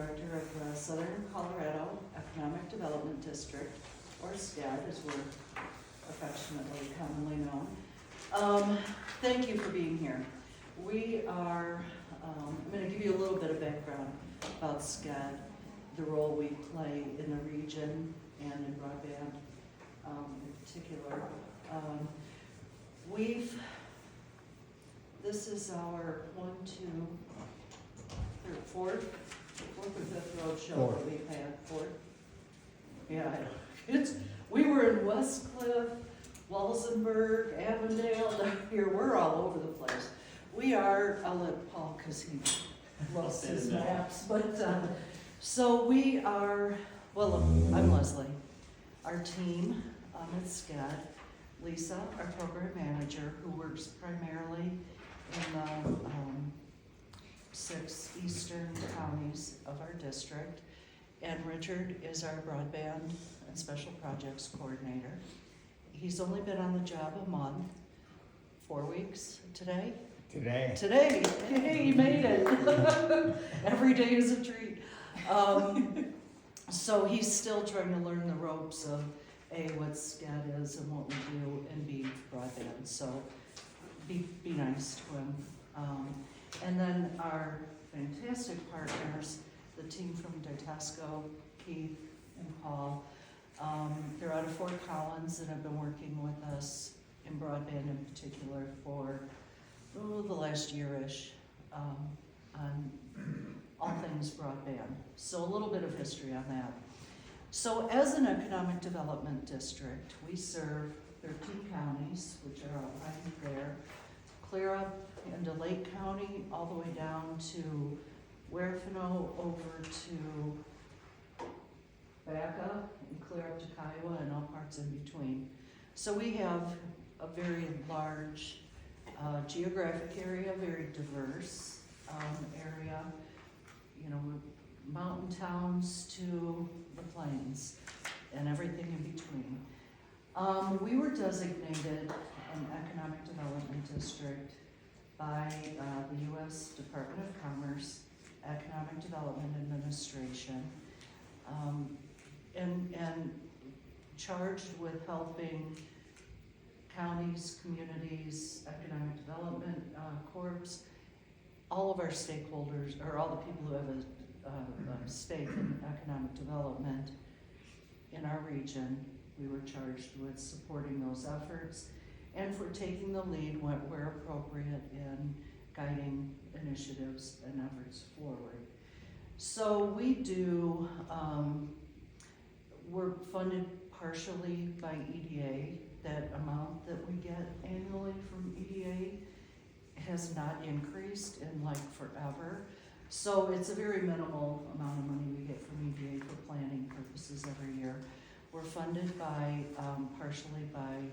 Director of the Southern Colorado Economic Development District, or SCEDD as we're affectionately commonly known. Thank you for being here. We are, I'm going to give you a little bit of background about SCEDD, the role we play in the region and in broadband in particular. This is our fourth or fifth road show that we've had. Fourth? Yeah, we were in Westcliff, Walsenburg, Avondale, down here, we're all over the place. We are, I'll let Paul, because he loves his maps, but, so we are, well, I'm Leslie. Our team at SCEDD, Lisa, our program manager, who works primarily in the 6 eastern counties of our district, and Richard is our broadband and special projects coordinator. He's only been on the job a month, 4 weeks today. Today, hey, he made it. Every day is a treat. So he's still trying to learn the ropes of A, what SCEDD is and what we do, and B, broadband. So be nice to him. And then our fantastic partners, the team from Ditesco, Keith and Paul, they're out of Fort Collins and have been working with us in broadband in particular for the last year-ish on all things broadband. So a little bit of history on that. So as an economic development district, we serve 13 counties, which are outlined there, clear up into Lake County, all the way down to Huerfano, over to back up and clear up to Kiowa and all parts in between. So we have a very large geographic area, very diverse area, you know, mountain towns to the plains and everything in between. We were designated an economic development district by the U.S. Department of Commerce, Economic Development Administration, and charged with helping counties, communities, economic development corps, all of our stakeholders, or all the people who have a stake in economic development in our region. We were charged with supporting those efforts and for taking the lead where appropriate in guiding initiatives and efforts forward. So we do, we're funded partially by EDA. That amount that we get annually from EDA has not increased in like forever. So it's a very minimal amount of money we get from EDA for planning purposes every year. We're funded by, partially by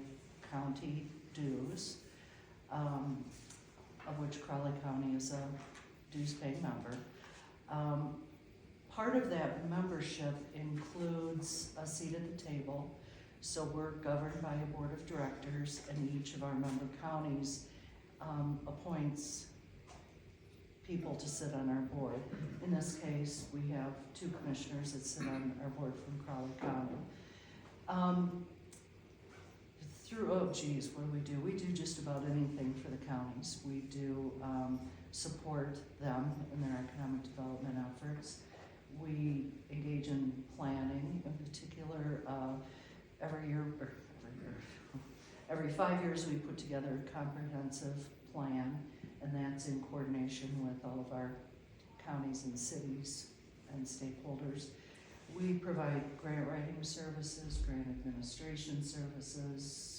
county dues, of which Crowley County is a dues paying member. Part of that membership includes a seat at the table. So we're governed by a board of directors, and each of our member counties appoints people to sit on our board. In this case, we have 2 commissioners that sit on our board from Crowley County. What do we do? We do just about anything for the counties. We do support them in their economic development efforts. We engage in planning, in particular. Every 5 years we put together a comprehensive plan, and that's in coordination with all of our counties and cities and stakeholders. We provide grant writing services, grant administration services.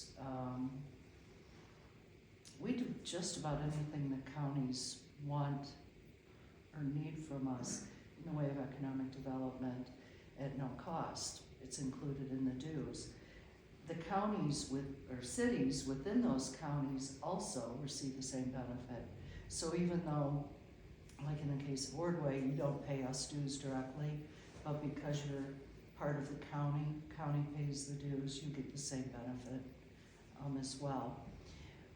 We do just about anything the counties want or need from us in the way of economic development at no cost. It's included in the dues. The counties or cities within those counties also receive the same benefit. So even though, like in the case of Ordway, you don't pay us dues directly, but because you're part of the county pays the dues, you get the same benefit as well.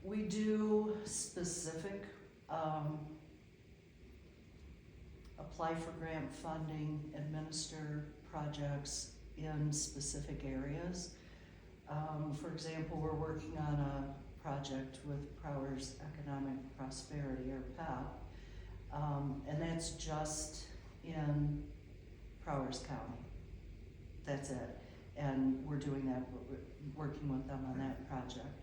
We do specific apply for grant funding, administer projects in specific areas. For example, we're working on a project with Prowers Economic Prosperity, or PEP, and that's just in Prowers County. That's it. And we're doing that, we're working with them on that project.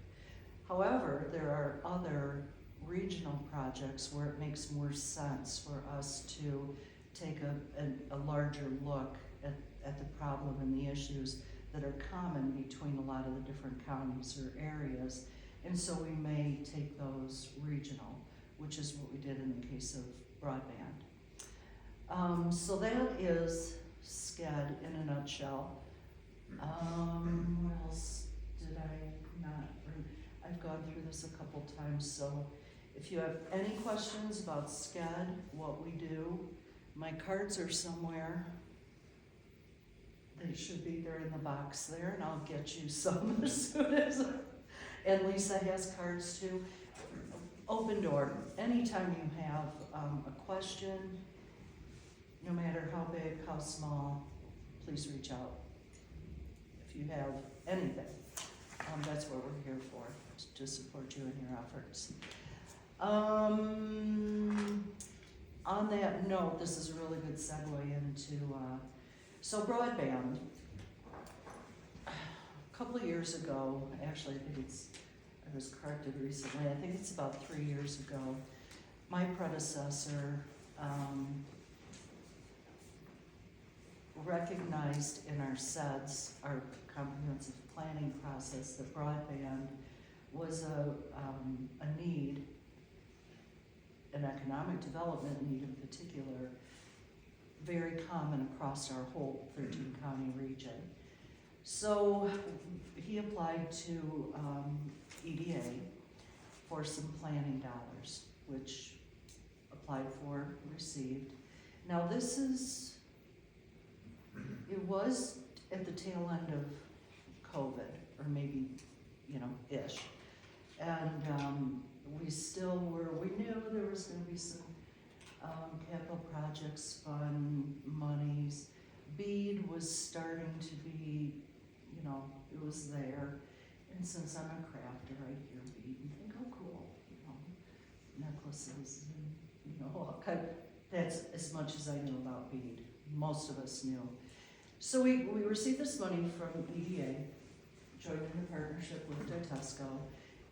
However, there are other regional projects where it makes more sense for us to take a larger look at the problem and the issues that are common between a lot of the different counties or areas. And so we may take those regional, which is what we did in the case of broadband. So that is SCEDD in a nutshell. What else did I not bring? I've gone through this a couple times, so if you have any questions about SCEDD, what we do, my cards are somewhere. They should be there in the box there, and I'll get you some as soon as. And Lisa has cards too. Open door. Anytime you have a question, no matter how big, how small, please reach out. If you have anything, that's what we're here for, to support you in your efforts. On that note, this is a really good segue into, so broadband. A couple of years ago, actually I think I was corrected recently, I think it's about 3 years ago, my predecessor recognized in our SCEDDs, our comprehensive planning process, that broadband was a need, an economic development need in particular, very common across our whole 13 county region. So he applied to EDA for some planning dollars, which applied for, received. Now this is, it was at the tail end of COVID, or maybe, ish. And we still were, we knew there was gonna be some capital projects fund monies. BEAD was starting to be, it was there. And since I'm a crafter, I hear BEAD and think, oh cool, necklaces and, all kind of, that's as much as I knew about BEAD. Most of us knew. So we received this money from EDA, joined in a partnership with Ditesco,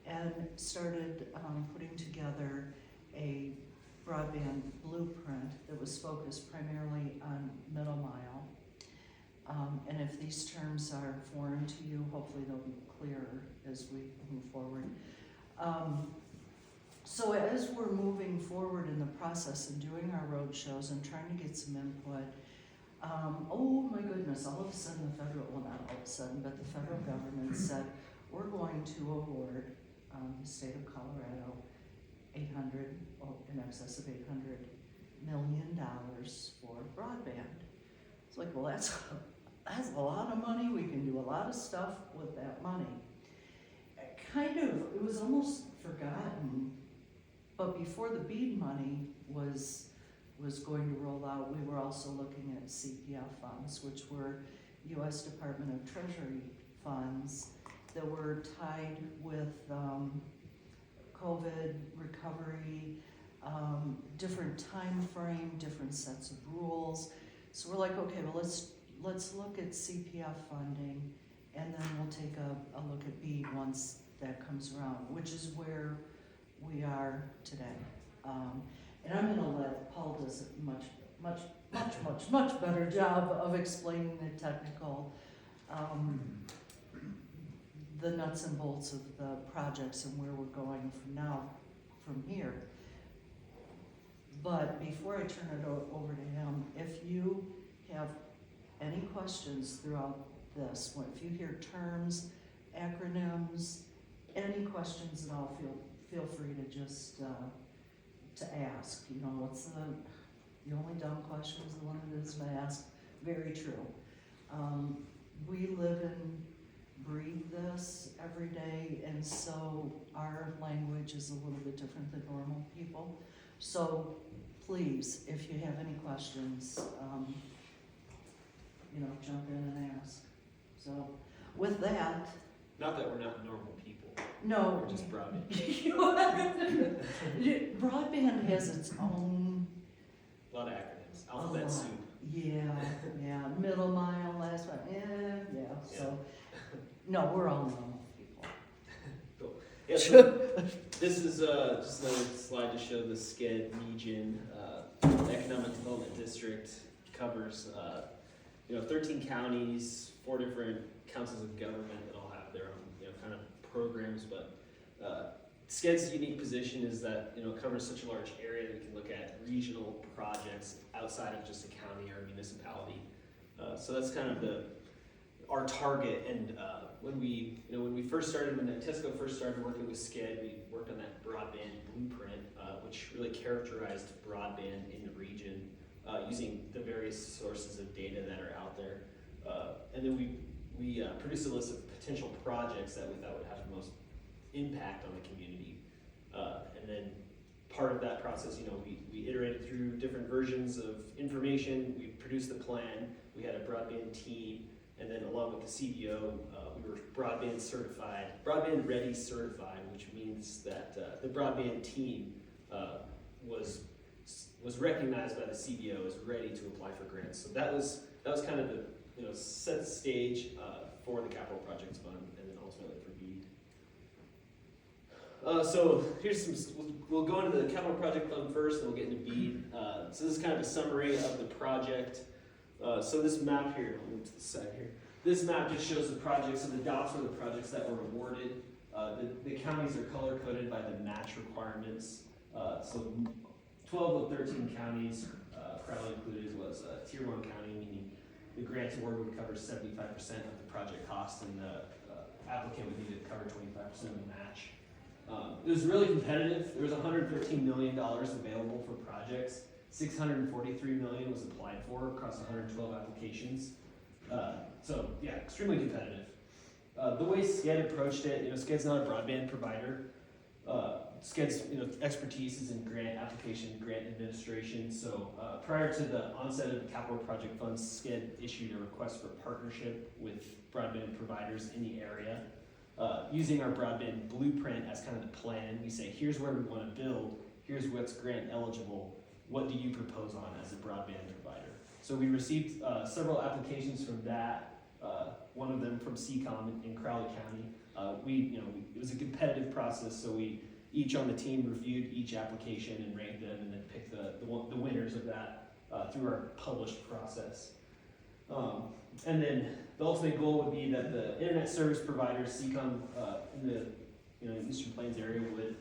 and started putting together a broadband blueprint that was focused primarily on middle mile. And if these terms are foreign to you, hopefully they'll be clearer as we move forward. So as we're moving forward in the process and doing our road shows and trying to get some input, oh my goodness, all of a sudden the federal, well not all of a sudden, but the federal government said, we're going to award the state of Colorado in excess of $800 million for broadband. It's like, well, that's a lot of money. We can do a lot of stuff with that money. It was almost forgotten, but before the BEAD money was going to roll out, we were also looking at CPF funds, which were U.S. Department of Treasury funds that were tied with COVID recovery, different time frame, different sets of rules. So we're like, okay, well let's look at CPF funding, and then we'll take a look at BEAD once that comes around, which is where we are today. And I'm gonna let Paul does a much better job of explaining the technical, the nuts and bolts of the projects and where we're going from here. But before I turn it over to him, if you have any questions throughout this, if you hear terms, acronyms, any questions at all, feel free to just to ask. What's the only dumb question is the one that is asked. Very true. We live and breathe this every day, and so our language is a little bit different than normal people. So please, if you have any questions, jump in and ask. So with that, Not that we're not normal people, no. we're just broadband. Broadband has its own. A lot of acronyms, alphabet soup. Yeah, middle mile, last one, yeah, so, no, we're all normal people. Cool. Yeah, so this is just another slide to show the SCEDD region. The Economic Development District covers 13 counties, 4 different councils of government that all have their own kind of programs, but SCEDD's unique position is that it covers such a large area that we can look at regional projects outside of just a county or a municipality. So that's kind of our target. And when we first started, when Ditesco first started working with SCEDD, we worked on that broadband blueprint, which really characterized broadband in the region using the various sources of data that are out there. And then we produced a list of potential projects that we thought would have the most impact on the community. And then part of that process, we iterated through different versions of information. We produced the plan. We had a broadband team, and then along with the CBO, we were broadband ready certified, which means that the broadband team was recognized by the CBO as ready to apply for grants. So that was kind of the set the stage for the Capital Projects Fund, and then ultimately for BEAD. So here's we'll go into the Capital Project Fund first, and we'll get into BEAD. So this is kind of a summary of the project. So this map here, I'll move to the side here. This map just shows the projects, and the dots are the projects that were awarded. The counties are color coded by the match requirements. So 12 of 13 counties, Crowley included, was Tier 1 county, meaning the grant award would cover 75% of the project cost, and the applicant would need to cover 25% of the match. It was really competitive. There was $113 million available for projects. $643 million was applied for across 112 applications. So yeah, extremely competitive. The way SCEDD approached it, SCEDD's not a broadband provider. SCEDD's expertise is in grant application, grant administration. So prior to the onset of the Capital Project Funds, SCEDD issued a request for partnership with broadband providers in the area. Using our broadband blueprint as kind of the plan, we say, here's where we want to build, here's what's grant eligible, what do you propose on as a broadband provider? So we received several applications from that, one of them from CCOM in Crowley County. It was a competitive process, so we each on the team reviewed each application and ranked them, and then picked the winners of that through our published process. And then the ultimate goal would be that the internet service providers, CCOM, in the Eastern Plains area, would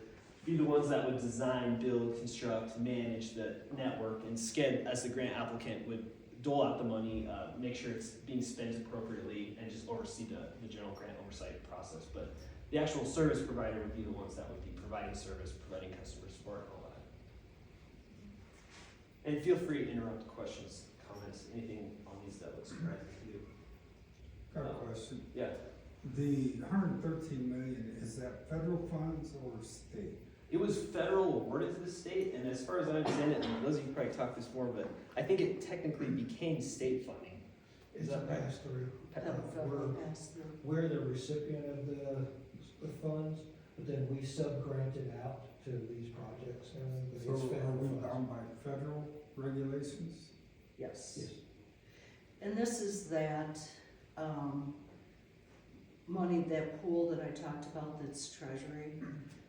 be the ones that would design, build, construct, manage the network, and SCEDD, as the grant applicant, would dole out the money, make sure it's being spent appropriately, and just oversee the general grant oversight process. But the actual service provider would be the ones that would be providing service, providing customer support, and all that. And feel free to interrupt questions, comments, anything on these that looks surprising to you. Got a question. Yeah. The 113 million, is that federal funds or state? It was federal awarded to the state, and as far as I understand it, and those of you probably talked this more, but I think it technically became state funding. It's a pass-through. We're We're the recipient of the funds, but then we sub-grant it out to these projects. But So it's are federal we funds. bound by federal regulations? Yes. Yes. And this is that money, that pool that I talked about, that's Treasury.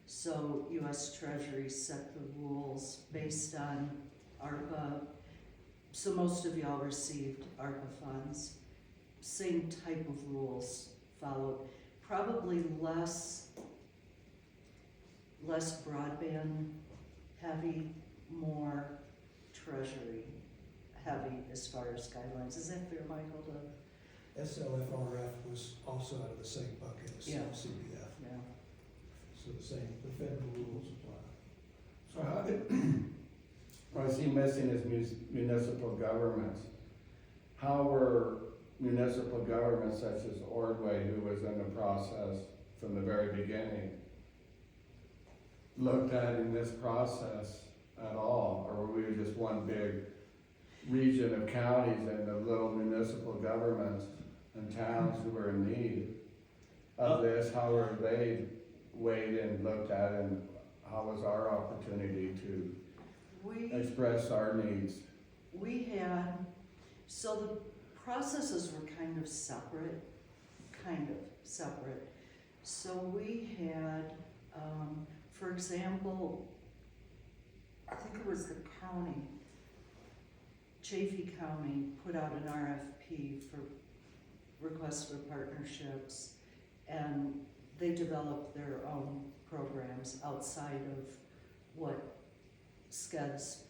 So US Treasury set the rules based on ARPA. So most of y'all received ARPA funds. Same type of rules followed. Probably less broadband heavy, more Treasury heavy as far as guidelines. Is that fair, Michael? SLFRF was also out of the same bucket as Yeah. CBF. Yeah. So the federal rules apply. So how did, what I see missing is municipal governments. How were municipal governments such as Ordway, who was in the process from the very beginning, looked at in this process at all? Or were we just one big region of counties and the little municipal governments and towns who were in need of this? How were they weighed and looked at, and how was our opportunity to We, express our needs? we had, so the processes were kind of separate. So we had, for example, I think it was the county, Chaffey County put out an RFP for requests for partnerships, and they developed their own programs outside of what SCEDD's,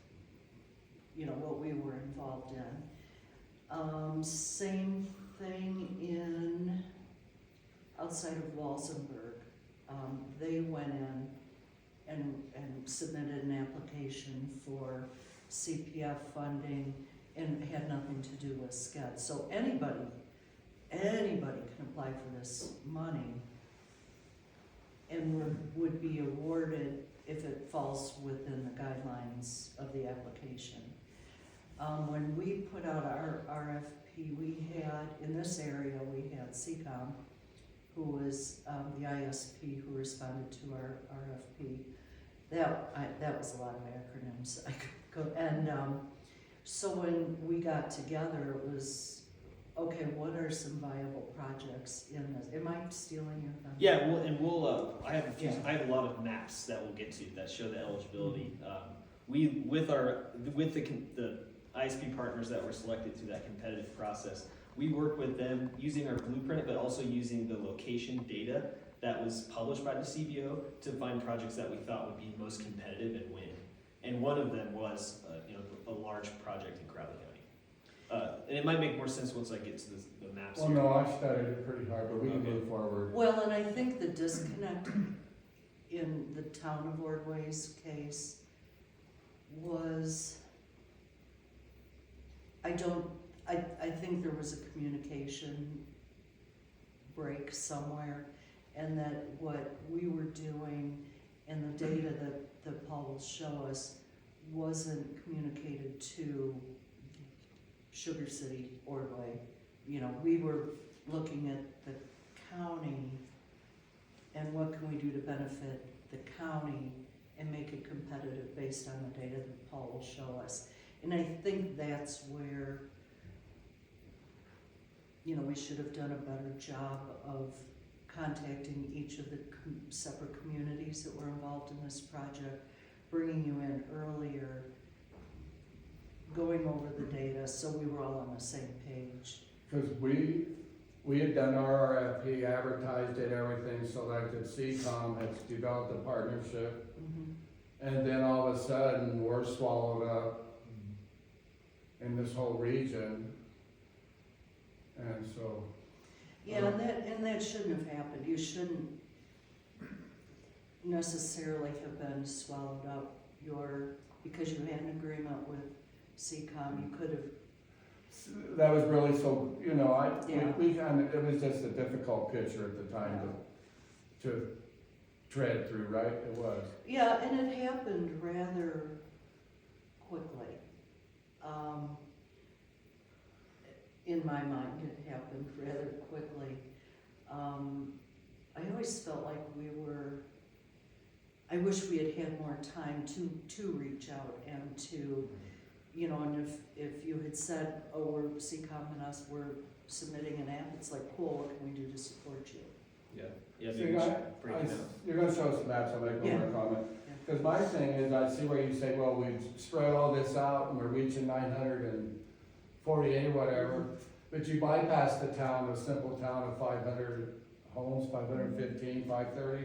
what we were involved in. Same thing outside of Walsenburg. They went in and submitted an application for CPF funding, and it had nothing to do with SCEDD. So anybody can apply for this money and would be awarded if it falls within the guidelines of the application. When we put out our RFP, we had, in this area, we had CCOM, who was the ISP who responded to our RFP. That was a lot of acronyms. So when we got together, it was, okay, what are some viable projects in this? Am I stealing your thunder? Yeah, I have a few, Yeah. I have a lot of maps that we'll get to that show the eligibility. We, with the ISP partners that were selected through that competitive process, we work with them using our blueprint, but also using the location data that was published by the CBO to find projects that we thought would be most competitive and win. And one of them was, a large project in Crowley County. And it might make more sense once I get to the maps Well, here. no, I studied it pretty hard, but we can move forward. Well, and I think the disconnect in the town of Ordway's case was, I think there was a communication break somewhere, and that what we were doing and the data that Paul will show us wasn't communicated to Sugar City, Ordway. We were looking at the county and what can we do to benefit the county and make it competitive based on the data that Paul will show us. And I think that's where, we should have done a better job of contacting each of the separate communities that were involved in this project, bringing you in earlier, going over the data so we were all on the same page. Because we had done our RFP, advertised it, everything, selected CCOM, has developed a partnership, and then all of a sudden, we're swallowed up in this whole region. And so. Yeah, and that shouldn't have happened. You shouldn't necessarily have been swallowed up because you had an agreement with CCOM. You could have. That was really so, Yeah. we kind of, it was just a difficult picture at the time to tread through, right? It was. Yeah, and it happened rather quickly. In my mind, it happened rather quickly. I always felt like I wish we had had more time to reach out and to, and if you had said, oh, we're CCOM and us, we're submitting an app, it's like, cool, what can we do to support you? Yeah, So maybe we should break it down. you're gonna show some maps, I'll make one more comment. Yeah. Because my thing is, I see where you say, well, we've spread all this out and we're reaching 948, whatever, but you bypass the town, a simple town of 500 homes, 515, 530.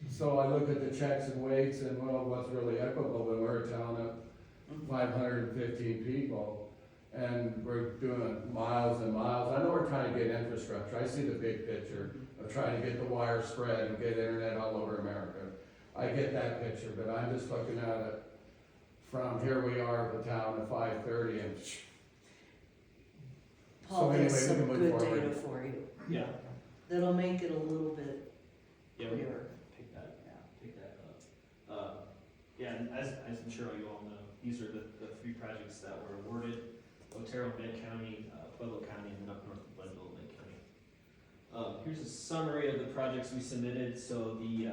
So I look at the checks and weights and, well, what's really equitable when we're a town of 515 people, and we're doing miles and miles. I know we're trying to get infrastructure. I see the big picture of trying to get the wire spread and get internet all over America. I get that picture, but I'm just looking at it from here we are, the town of 530, and Paul So has anyway, we some can move good forward. data for you. Yeah. That'll make it a little bit Yeah, we clearer. pick that Yeah. up. Yeah, and as I'm sure you all know, these are the three projects that were awarded: Otero, Med County, Pueblo County, and then up north of Leadville, Lake County. Here's a summary of the projects we submitted. So the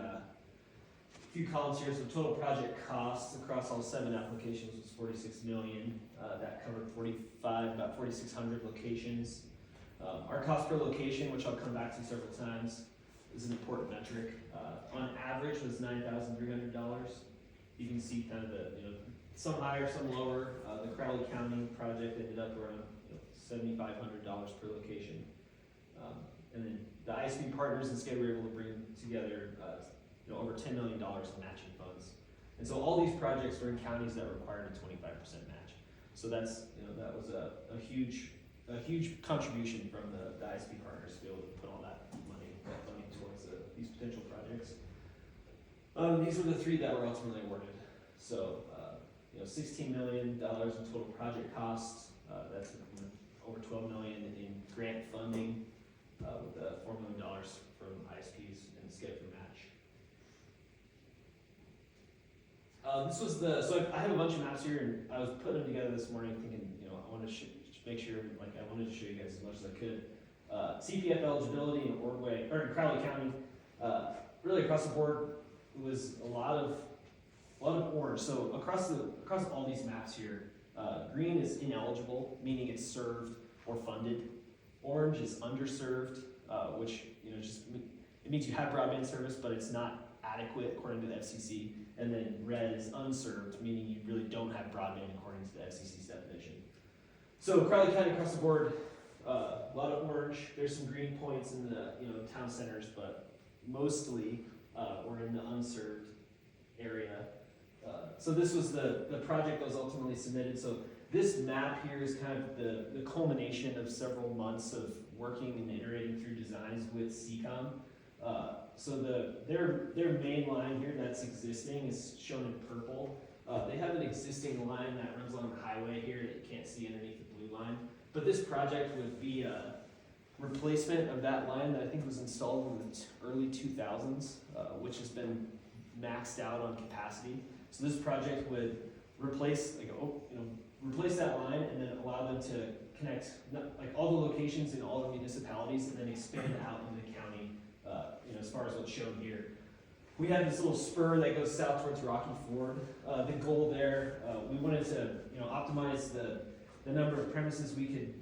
few columns here. So total project costs across all 7 applications was $46 million. That covered about 4,600 locations. Our cost per location, which I'll come back to several times, is an important metric. On average was $9,300. You can see kind of some higher, some lower. The Crowley County project ended up around $7,500 per location. And then the ISP partners and SCEDD were able to bring together over $10 million in matching funds. And so all these projects were in counties that required a 25% match. So that's, that was a huge contribution from the ISP partners to be able to put all that funding towards these potential projects. These were the 3 that were ultimately awarded. So, $16 million in total project costs. That's over $12 million in grant funding, with $4 million from ISPs and SCEDD for match. I have a bunch of maps here, and I was putting them together this morning thinking, I wanted to make sure, I wanted to show you guys as much as I could. CPF eligibility in Ordway, or in Crowley County, really across the board, it was a lot of orange. So across all these maps here, green is ineligible, meaning it's served or funded. Orange is underserved, which it means you have broadband service, but it's not adequate according to the FCC. And then red is unserved, meaning you really don't have broadband according to the FCC's definition. So Crowley County across the board, a lot of orange. There's some green points in the town centers, but mostly we're in the unserved area. So this was the project that was ultimately submitted. So this map here is kind of the culmination of several months of working and iterating through designs with CCOM. So their main line here that's existing is shown in purple. They have an existing line that runs along the highway here that you can't see underneath the blue line. But this project would be a replacement of that line that I think was installed in the early 2000s, which has been maxed out on capacity. So this project would replace that line and then allow them to connect all the locations in all the municipalities and then expand out into the county, as far as what's shown here. We have this little spur that goes south towards Rocky Ford. The goal there, we wanted to optimize the number of premises we could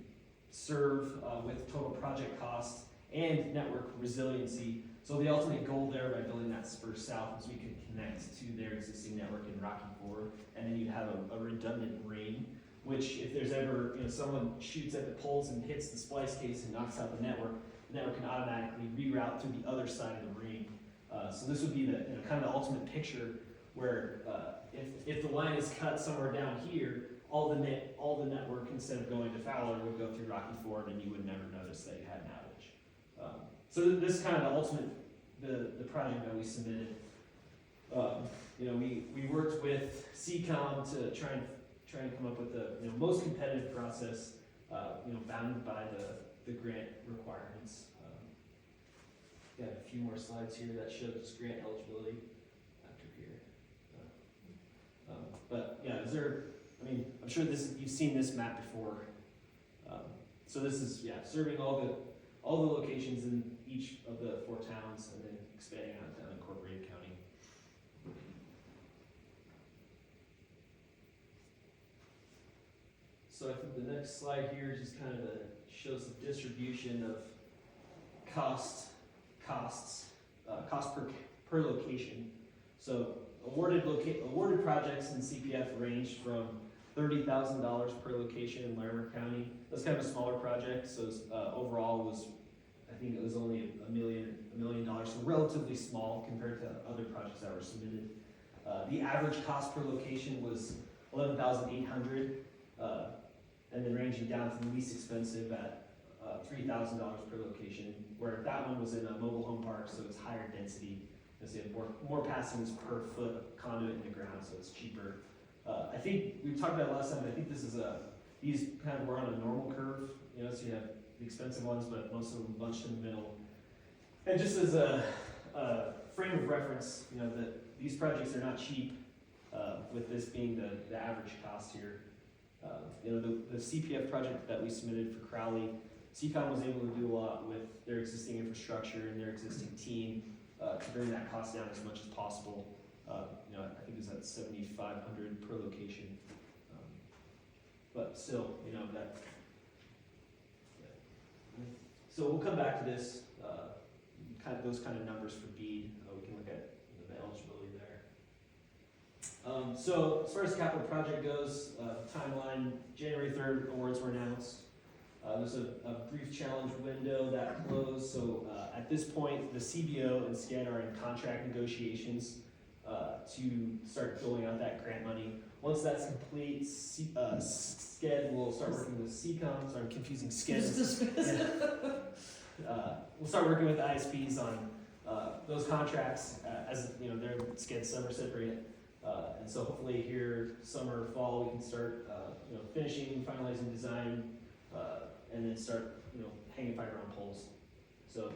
serve with total project costs and network resiliency. So the ultimate goal there by building that spur south is we could connect to their existing network in Rocky Ford, and then you'd have a redundant ring, which if there's ever someone shoots at the poles and hits the splice case and knocks out the network can automatically reroute through the other side of the ring. So this would be the kind of the ultimate picture where if the line is cut somewhere down here, all the network, instead of going to Fowler, would go through Rocky Ford, and you would never notice that you had an outage. So this is kind of the ultimate the project that we submitted. We worked with CCOM to try and come up with the most competitive process, bounded by the grant requirements. Got a few more slides here that show just grant eligibility after here. But yeah, I'm sure you've seen this map before. So this is serving all the locations in each of the 4 towns and then expanding out to unincorporated county. So I think the next slide here just kind of shows the distribution of costs per location. So awarded projects in CPF ranged from $30,000 per location in Larimer County. That's kind of a smaller project, so overall I think it was only $1 million, so relatively small compared to other projects that were submitted. The average cost per location was $11,800, and then ranging down to the least expensive at $3,000 per location, where that one was in a mobile home park, so it's higher density, as they have more passings per foot of conduit in the ground, so it's cheaper. I think we talked about it last time, but I think these kind of were on a normal curve, so you have the expensive ones, but most of them bunched in the middle. And just as a frame of reference, that these projects are not cheap. with this being the average cost here. You know, the CPF project that we submitted for Crowley, CCOM was able to do a lot with their existing infrastructure and their existing team to bring that cost down as much as possible. You know, I think it was at 7,500 per location. But still, you know, that. Yeah. So we'll come back to this, those kind of numbers for BEAD. We can look at the eligibility there. So as far as capital project goes, timeline, January 3rd, awards were announced. There's a brief challenge window that closed. So at this point, the CBO and SCEDD are in contract negotiations to start doling out that grant money. Once that's complete, SCEDD will start working with CCOM. Sorry, I'm confusing SCEDD. We'll start working with ISPs on those contracts as you know, they're SCEDD sub-recipient. And so hopefully here, summer, fall, we can start you know, finishing, finalizing design, and then start you know, hanging fiber on poles. So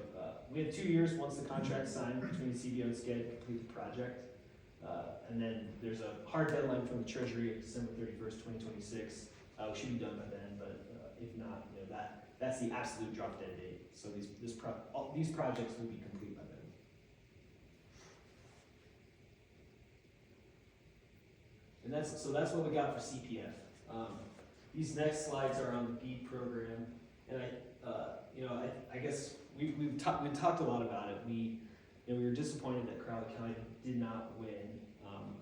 we have 2 years once the contract's signed between the CBO and SCEDD to complete the project. And then there's a hard deadline from the Treasury of December 31st, 2026. We should be done by then, but if not, you know, that's the absolute drop dead date. So these projects will be complete by then. And that's what we got for CPF. These next slides are on the BEAD program, and I guess we've talked a lot about it. We were disappointed that Crowley County did not win.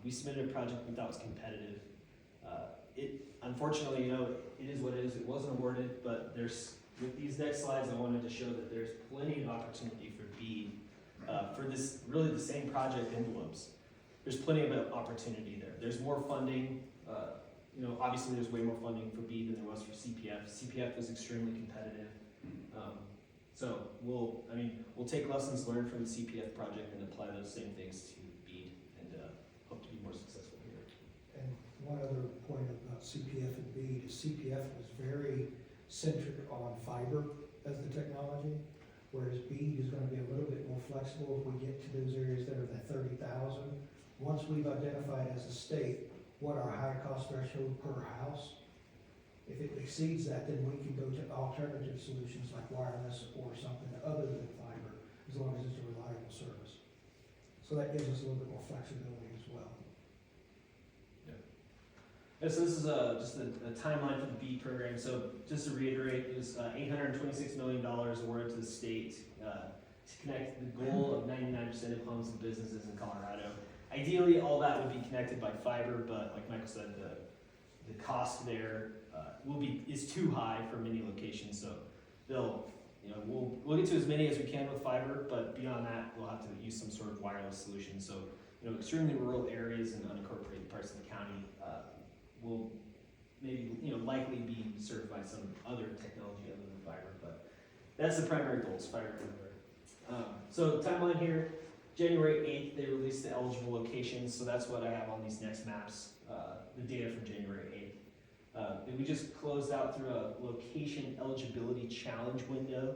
We submitted a project we thought was competitive. Unfortunately, you know, it is what it is. It wasn't awarded, but with these next slides, I wanted to show that there's plenty of opportunity for BEAD for this really the same project envelopes. There's plenty of opportunity there. There's more funding. You know, obviously there's way more funding for BEAD than there was for CPF. CPF was extremely competitive. So we'll take lessons learned from the CPF project and apply those same things to BEAD and hope to be more successful here. And one other point about CPF and BEAD is CPF was very centered on fiber as the technology, whereas BEAD is going to be a little bit more flexible if we get to those areas that are the 30,000. Once we've identified as a state what our high cost threshold per house, if it exceeds that, then we can go to alternative solutions like wireless or something other than fiber, as long as it's a reliable service. So that gives us a little bit more flexibility as well. Yeah, so this is just a timeline for the BEAD program. So just to reiterate, it was $826 million awarded to the state to connect the goal of 99% of homes and businesses in Colorado. Ideally, all that would be connected by fiber, but like Michael said, the cost there is too high for many locations. So we'll get to as many as we can with fiber, but beyond that, we'll have to use some sort of wireless solution. So extremely rural areas and unincorporated parts of the county will maybe likely be served by some other technology other than fiber, but that's the primary goal, is fiber everywhere. So timeline here. January 8th, they released the eligible locations, so that's what I have on these next maps, the data from January 8th. We just closed out through a location eligibility challenge window,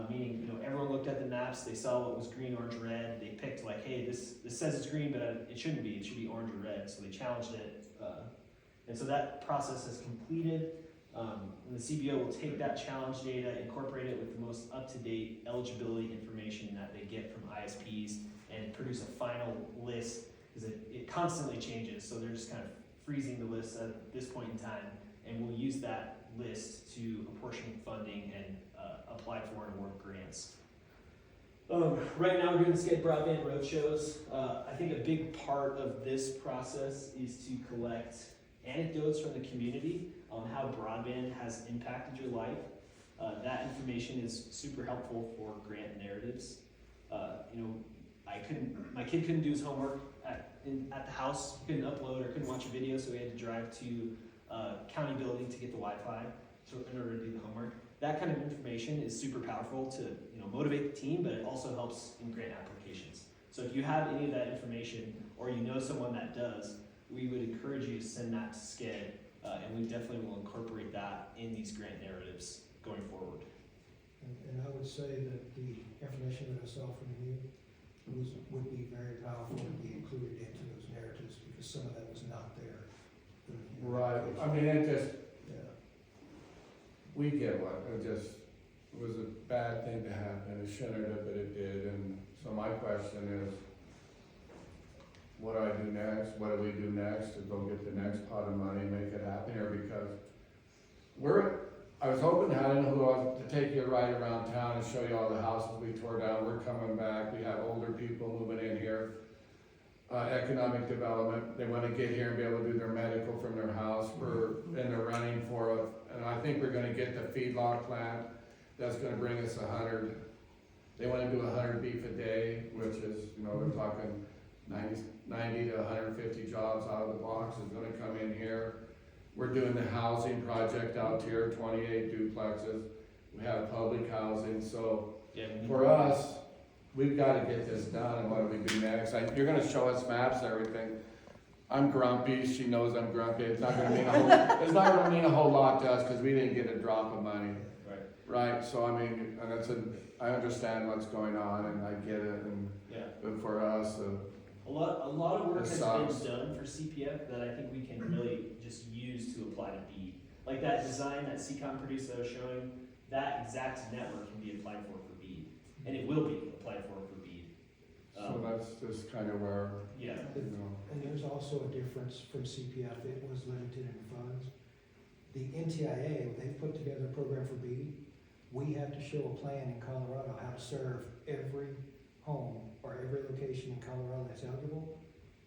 meaning everyone looked at the maps, they saw what was green, orange, red, they picked like, hey, this says it's green, but it shouldn't be, it should be orange or red, so they challenged it. And so that process has completed. And the CBO will take that challenge data, incorporate it with the most up-to-date eligibility information that they get from ISPs, and produce a final list, because it constantly changes, so they're just kind of freezing the list at this point in time, and we'll use that list to apportion funding and apply for and award grants. Right now we're doing SCEDD broadband roadshows. I think a big part of this process is to collect anecdotes from the community on how broadband has impacted your life. That information is super helpful for grant narratives. My kid couldn't do his homework at the house, couldn't upload or couldn't watch a video, so we had to drive to county building to get the Wi-Fi in order to do the homework. That kind of information is super powerful to motivate the team, but it also helps in grant applications. So if you have any of that information, or you know someone that does, we would encourage you to send that to SCEDD, and we definitely will incorporate that in these grant narratives going forward. And I would say that the information that I saw from you would be very powerful to be included into those narratives, because some of that was not there. Right, I mean, it just, Yeah. we get what, it just was a bad thing to happen, it shouldn't have, but it did, and so my question is, what do I do next, what do we do next to go get the next pot of money, make it happen here, because I was hoping, I didn't know who else, to take you right around town and show you all the houses we tore down, we're coming back, we have older people moving in here. Economic development, they wanna get here and be able to do their medical from their house, and they're running for it, and I think we're gonna get the feedlot plant, that's gonna bring us 100, they wanna do 100 beef a day, which is, they're talking 90 to 150 jobs out of the box is gonna come in here. We're doing the housing project out here, 28 duplexes, we have public housing, so for us, we've gotta get this done, and what do we do next? You're gonna show us maps and everything. I'm grumpy, she knows I'm grumpy, it's not gonna mean a whole lot to us, cause we didn't get a drop of money. Right, so I mean, and I understand what's going on, and I get it, but for us, A lot of work It has sucks. been done for CPF that I think we can really just use to apply to BEAD. Like that design that CCOM produced that I was showing, that exact network can be applied for BEAD. And it will be applied for BEAD. so that's just kind of where, Yeah. And there's also a difference from CPF, it was limited in funds. The NTIA, they put together a program for BEAD, we have to show a plan in Colorado how to serve every home or every location in Colorado that's eligible,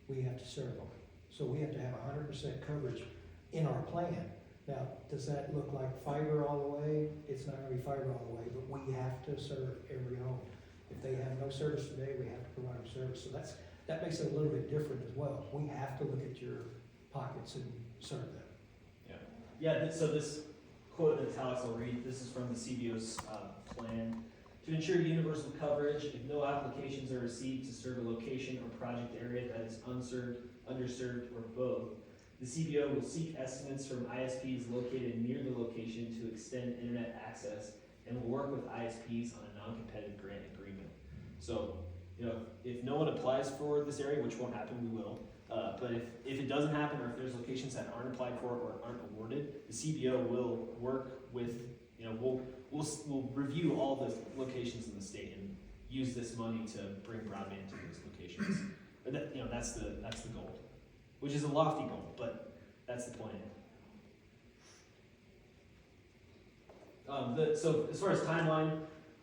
we have to serve them. So we have to have 100% coverage in our plan. Now, does that look like fiber all the way? It's not gonna be fiber all the way, but we have to serve every home. If they have no service today, we have to provide them service. So that makes it a little bit different as well. We have to look at your pockets and serve them. Yeah, so this quote in italics I'll read, this is from the CBO's plan. To ensure universal coverage, if no applications are received to serve a location or project area that is unserved, underserved, or both, the CBO will seek estimates from ISPs located near the location to extend internet access, and will work with ISPs on a non-competitive grant agreement. So, if no one applies for this area, which won't happen, we will, but if it doesn't happen, or if there's locations that aren't applied for or aren't awarded, the CBO will work with, we'll review all the locations in the state and use this money to bring broadband to those locations. But that's the goal, which is a lofty goal, but that's the plan. So as far as timeline,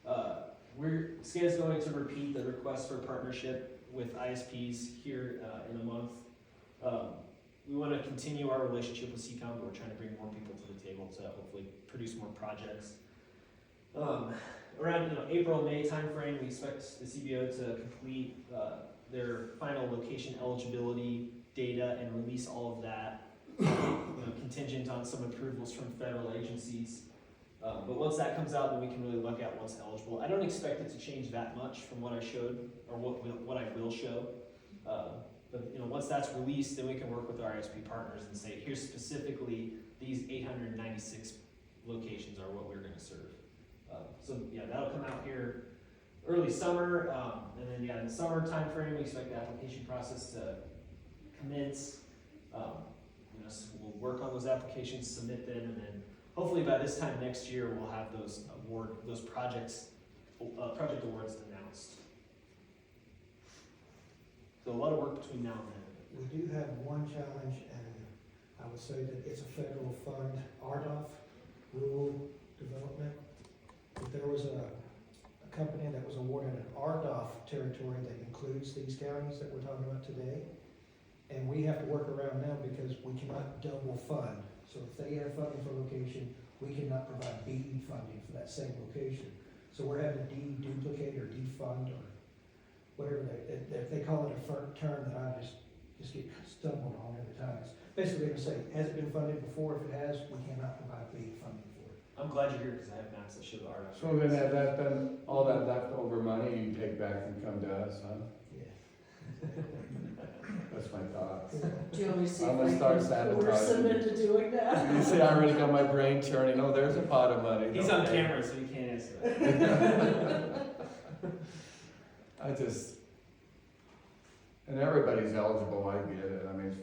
SCEDD is going to repeat the request for partnership with ISPs here in a month. We want to continue our relationship with CCOM, but we're trying to bring more people to the table to hopefully produce more projects. Around April, May timeframe, we expect the CBO to complete their final location eligibility data and release all of that, contingent on some approvals from federal agencies. But once that comes out, then we can really look at what's eligible. I don't expect it to change that much from what I showed, or what I will show. But once that's released, then we can work with our ISP partners and say, here's specifically these 896 locations are what we're going to serve. So that'll come out here early summer, and then in the summer timeframe, we expect the application process to commence. So we'll work on those applications, submit them, and then hopefully by this time next year, we'll have those project awards announced. So a lot of work between now and then. We do have one challenge, and I would say that it's a federal fund, RDOF, Rural Development. But there was a company that was awarded an RDOF territory that includes these counties that we're talking about today. And we have to work around them because we cannot double fund. So if they have funding for a location, we cannot provide BEAD funding for that same location. So we're having to deduplicate or defund or whatever they call it, a term that I just get stumbled on every time. It's basically going to say, has it been funded before? If it has, we cannot provide BEAD funding for it. I'm glad you're here because I have maps that show the RDOF. so then all that leftover money you take back and come to us, huh? Yeah. That's my thoughts. Do you want me to see I'm if gonna I start can sabotaging. force them into doing that? You see, I already got my brain churning, oh, there's a pot of money. He's on Okay. camera, so he can't answer that. And everybody's eligible, I get it, I mean,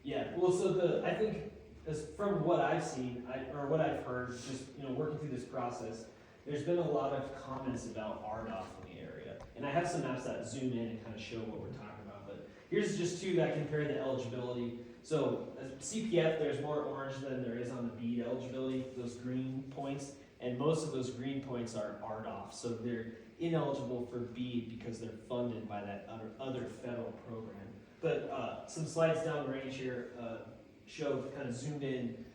Yeah, well, so I think, as from what I've seen, or what I've heard, just, working through this process, there's been a lot of comments about RDOF in the area. And I have some maps that zoom in and kind of show what we're talking about, but here's just two that compare the eligibility. So, CPF, there's more orange than there is on the BEAD eligibility, those green points, and most of those green points are RDOF, so they're ineligible for BEAD because they're funded by that other federal program. But some slides down range here show, kind of zoomed in,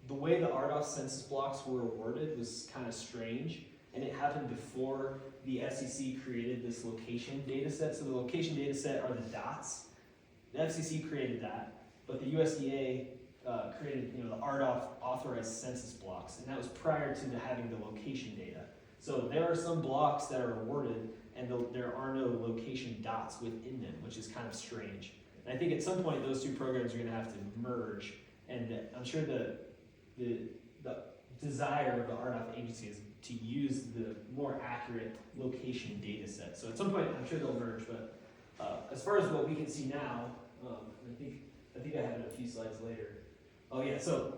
the way the RDOF census blocks were awarded was kind of strange, and it happened before the FCC created this location data set. So the location data set are the dots. The FCC created that, but the USDA created the RDOF authorized census blocks, and that was prior to having the location data. So there are some blocks that are awarded, and there are no location dots within them, which is kind of strange. And I think at some point those two programs are going to have to merge, and I'm sure the desire of the RDOF agency is to use the more accurate location data set. So at some point I'm sure they'll merge, but as far as what we can see now, I think I have it a few slides later. Oh yeah, so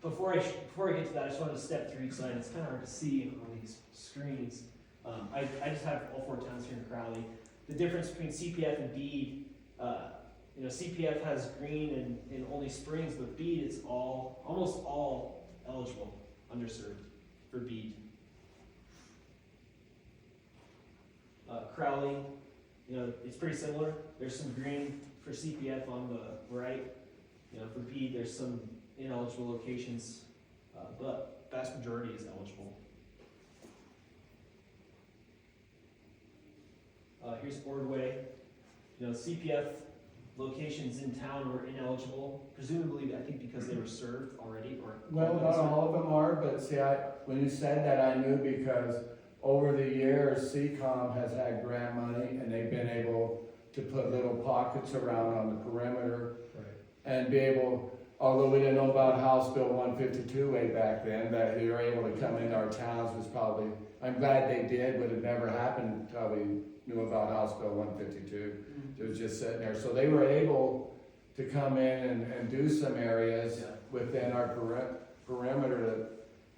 before I get to that, I just wanted to step through each slide. It's kind of hard to see on these screens. I just have all four towns here in Crowley. The difference between CPF and BEAD, CPF has green and only Springs, but BEAD it's almost all eligible, underserved for BEAD. Crowley, it's pretty similar. There's some green for CPF on the right. For BEAD, there's some ineligible locations, but vast majority is eligible. Here's Ordway. CPF locations in town were ineligible, presumably I think because they were served already or. well, not all of them are, but see, when you said that, I knew because over the years, CCOM has had grant money and they've been able to put little pockets around on the perimeter and be able, although we didn't know about House Bill 152 way back then, that they were able to come into our towns was probably, I'm glad they did, but it never happened until we knew about House Bill 152. It was just sitting there. So they were able to come in and do some areas within our perimeter that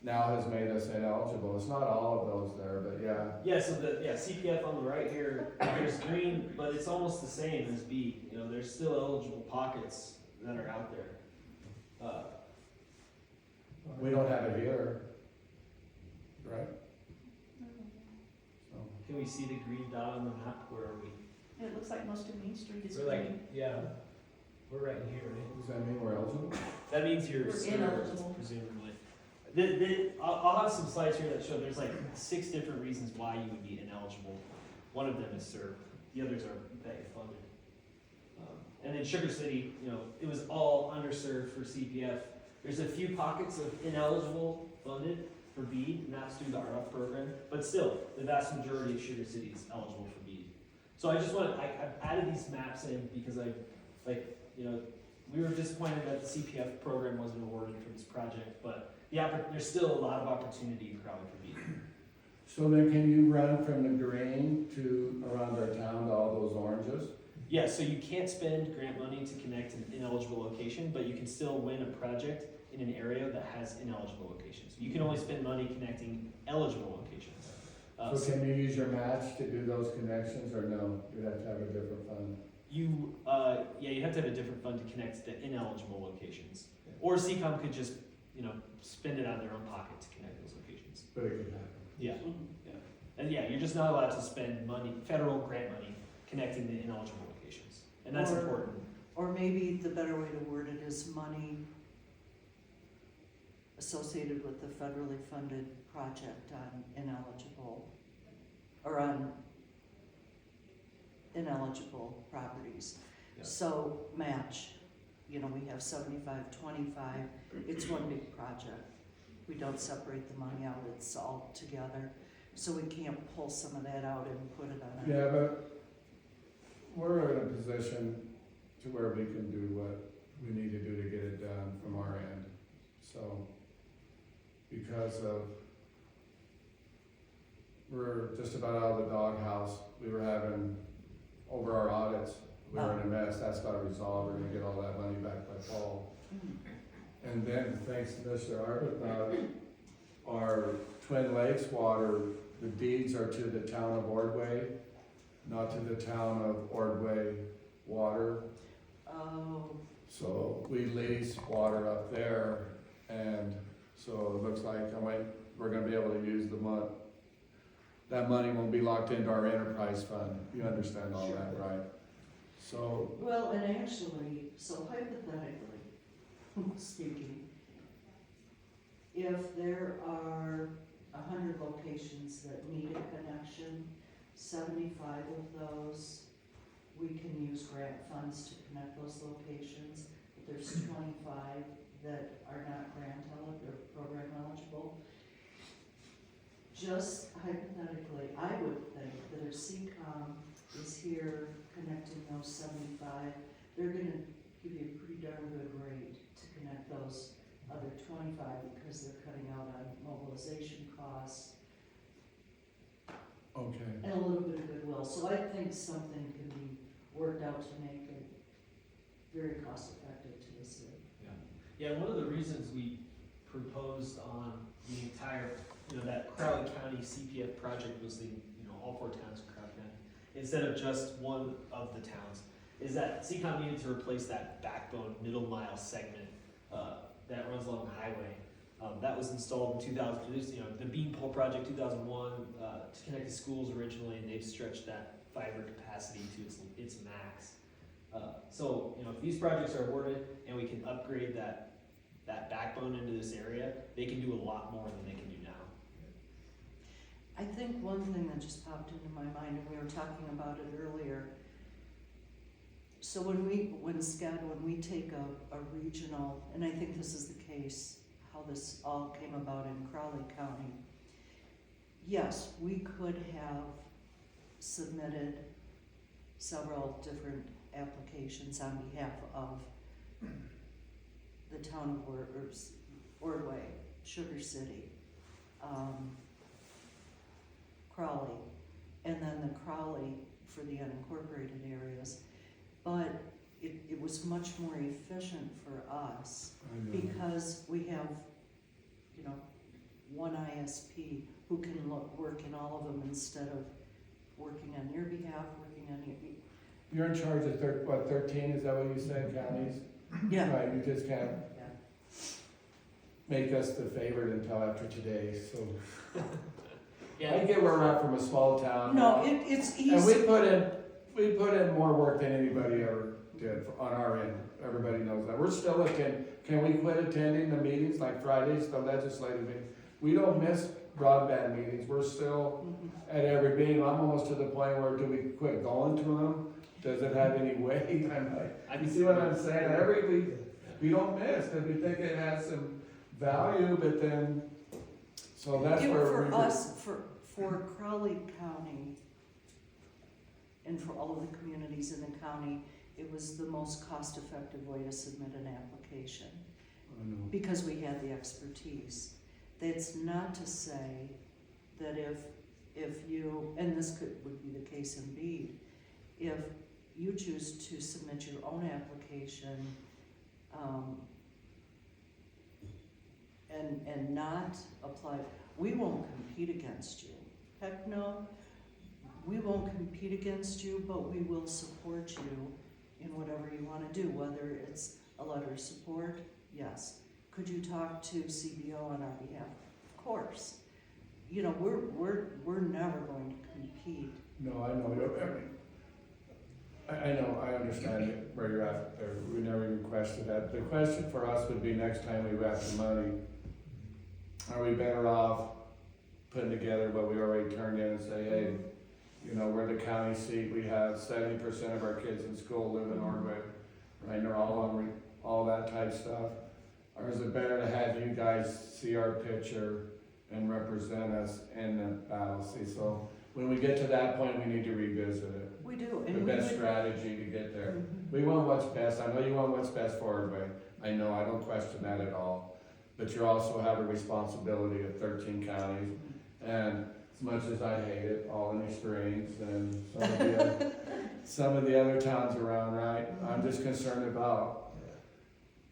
now has made us ineligible. It's not all of those there, but yeah. Yeah, so CPF on the right here, there's green, but it's almost the same as BEAD. There's still eligible pockets that are out there. We don't have it here, right? So. Can we see the green dot on the map? Where are we? It looks like most of Main Street is We're green. we're right in here, right? Does that mean we're eligible? That means you're We're served, ineligible. presumably. I'll have some slides here that show there's like 6 different reasons why you would be ineligible. One of them is served. The others are PEG funded. And then Sugar City, it was all underserved for CPF. There's a few pockets of ineligible funded for BEAD, and that's through the RDOF program. But still, the vast majority of Sugar City is eligible for BEAD. So I just I've added these maps in because we were disappointed that the CPF program wasn't awarded for this project, but there's still a lot of opportunity in Crowley for BEAD. So then can you run from the green to around our town to all those oranges? Yeah, so you can't spend grant money to connect an ineligible location, but you can still win a project in an area that has ineligible locations. You can only spend money connecting eligible locations. So can you use your match to do those connections or no? You have to have a different fund? You have to have a different fund to connect the ineligible locations. Or CCOM could just, spend it out of their own pocket to connect those locations. But it could happen. Yeah. And you're just not allowed to spend money, federal grant money, connecting the ineligible locations. And that's important. Or maybe the better way to word it is money associated with the federally funded project on ineligible properties. Yeah. So match, we have 75-25, it's one big project. We don't separate the money out, it's all together. So we can't pull some of that out and put it on Yeah, but we're in a position to where we can do what we need to do to get it done from our end. So, because we're just about out of the doghouse, we were having, over our audits, we're in a mess, that's gotta resolve, we're gonna get all that money back by fall. And then, thanks to Mr. Arbuthnot, our Twin Lakes water, the deeds are to the town of Ordway, not to the town of Ordway Water. Oh, So we lease water up there, and so it looks like we're gonna be able to use the money. That money won't be locked into our enterprise fund, you understand all that, right? So, well, and actually, so hypothetically speaking, if there are 100 locations that need a connection, 75 of those, we can use grant funds to connect those locations. But there's 25 that are not grant eligible or program eligible. Just hypothetically, I would think that if CCOM is here connecting those 75, they're gonna give you a pretty darn good rate to connect those other 25 because they're cutting out on mobilization costs okay. and a little bit of goodwill. So I think something can be worked out to make it very cost effective to the city. Yeah, one of the reasons we proposed on the entire, that Crowley County CPF project was all 4 towns in Crowley County, instead of just one of the towns, is that CCOM needed to replace that backbone middle mile segment that runs along the highway. That was installed in 2000, the Beanpole project 2001 to connect the schools originally, and they've stretched that fiber capacity to its max. So, if these projects are awarded and we can upgrade that backbone into this area, they can do a lot more than they can do now. I think one thing that just popped into my mind, and we were talking about it earlier, so when we take a regional, and I think this is the case, how this all came about in Crowley County, yes, we could have submitted several different applications on behalf of the town of Ordway, Sugar City, Crowley, and then the Crowley for the unincorporated areas. But it was much more efficient for us I know. because we have, one ISP who can work in all of them instead of working on your behalf, working on your. You're in charge of 13, is that what you said, counties? Yeah. Right, you just can't Yeah. make us the favorite until after today, so. Yeah. I get where we're at from a small town. No, it's easy. And we put in more work than anybody ever did on our end. Everybody knows that. We're still can we quit attending the meetings like Fridays, the legislative meetings? We don't miss broadband meetings. We're still Mhm. at every meeting. I'm almost to the point where do we quit going to them? Does it have any weight? I'm like, you see what I'm saying? Every week, we don't miss because we think it has some value, but then, so that's where For us, for Crowley County, and for all of the communities in the county, it was the most cost-effective way to submit an application, I know. because we had the expertise. That's not to say that if you, and this would be the case in Bede, if you choose to submit your own application, and not apply, we won't compete against you. Heck no, we won't compete against you, but we will support you in whatever you wanna do, whether it's a letter of support, yes. Could you talk to CBO on our behalf? Of course. We're never going to compete. No, I know. I know, I understand it, where you're at there. We never even questioned that. The question for us would be next time we wrap the money, are we better off putting together what we already turned in and say, hey, we're the county seat, we have 70% of our kids in school live in Ordway, right? They're all on all that type stuff. Or is it better to have you guys see our picture and represent us in the battle? See, so when we get to that point, we need to revisit it. We do, The and we best would. strategy to get there. Mhm. We want what's best. I know you want what's best for everybody. I know, I don't question that at all. But you also have a responsibility of 13 counties. And as much as I hate it, Albany Springs and some of the other towns around, right? I'm just concerned about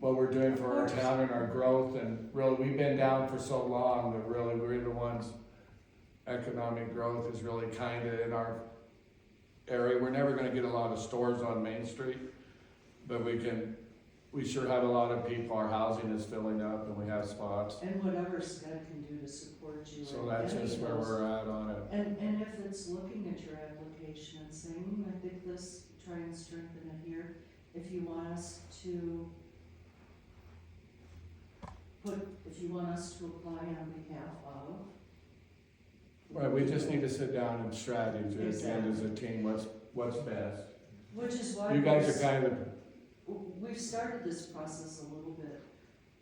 what we're doing for our town and our growth, and really, we've been down for so long that really we're the ones, economic growth is really kinda in our area. We're never gonna get a lot of stores on Main Street, but we sure have a lot of people, our housing is filling up and we have spots. And whatever SCEDD can do to support you. So in that's any just of where those. we're at on it. And if it's looking at your application and saying, I think this, try and strengthen it here, if you want us to apply on behalf of. Right, we just need to sit down and strategize again as a team, what's best. Which is why. You guys are kind of, We've started this process a little bit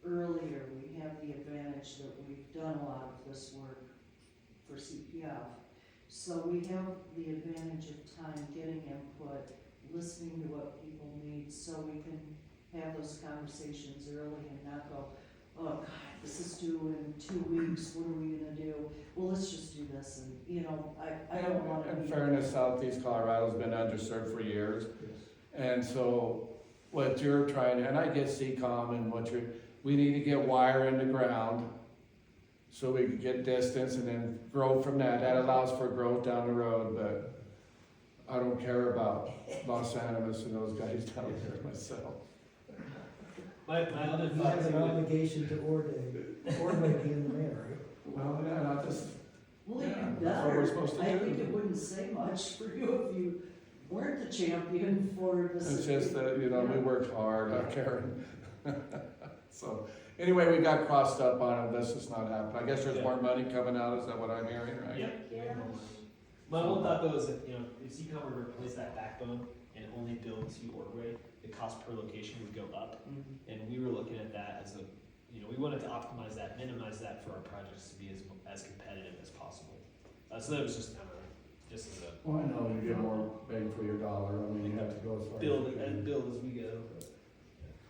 earlier. We have the advantage that we've done a lot of this work for CPF. So we have the advantage of time getting input, listening to what people need, so we can have those conversations early and not go, oh God, this is due in 2 weeks, what are we gonna do? Well, let's just do this, and, you know, I don't wanna be. in fairness, Southeast Colorado's been underserved for years. And so what you're trying to, and I get CCOM and we need to get wire in the ground so we can get distance and then grow from that. That allows for growth down the road, but I don't care about Los Animas and those guys down there myself. My other You thought have an too, obligation to Ordway being the mayor, right? Well, yeah, not just, Well, yeah, even that's what we're better, supposed to I do. think it wouldn't say much for you if you weren't the champion for this. It's just that, we worked hard, Karen. So, anyway, we got crossed up on it, this is not happening. I guess there's more money coming out, is that what I'm hearing, right? yeah. My one thought though is that, if CCOM were to replace that backbone and only build to Ordway, the cost per location would go up. And we were looking at that as we wanted to optimize that, minimize that for our projects to be as competitive as possible. So that was just just as a Well, I know you get more bang for your dollar, I mean, you have to go as far as build you can. as we go.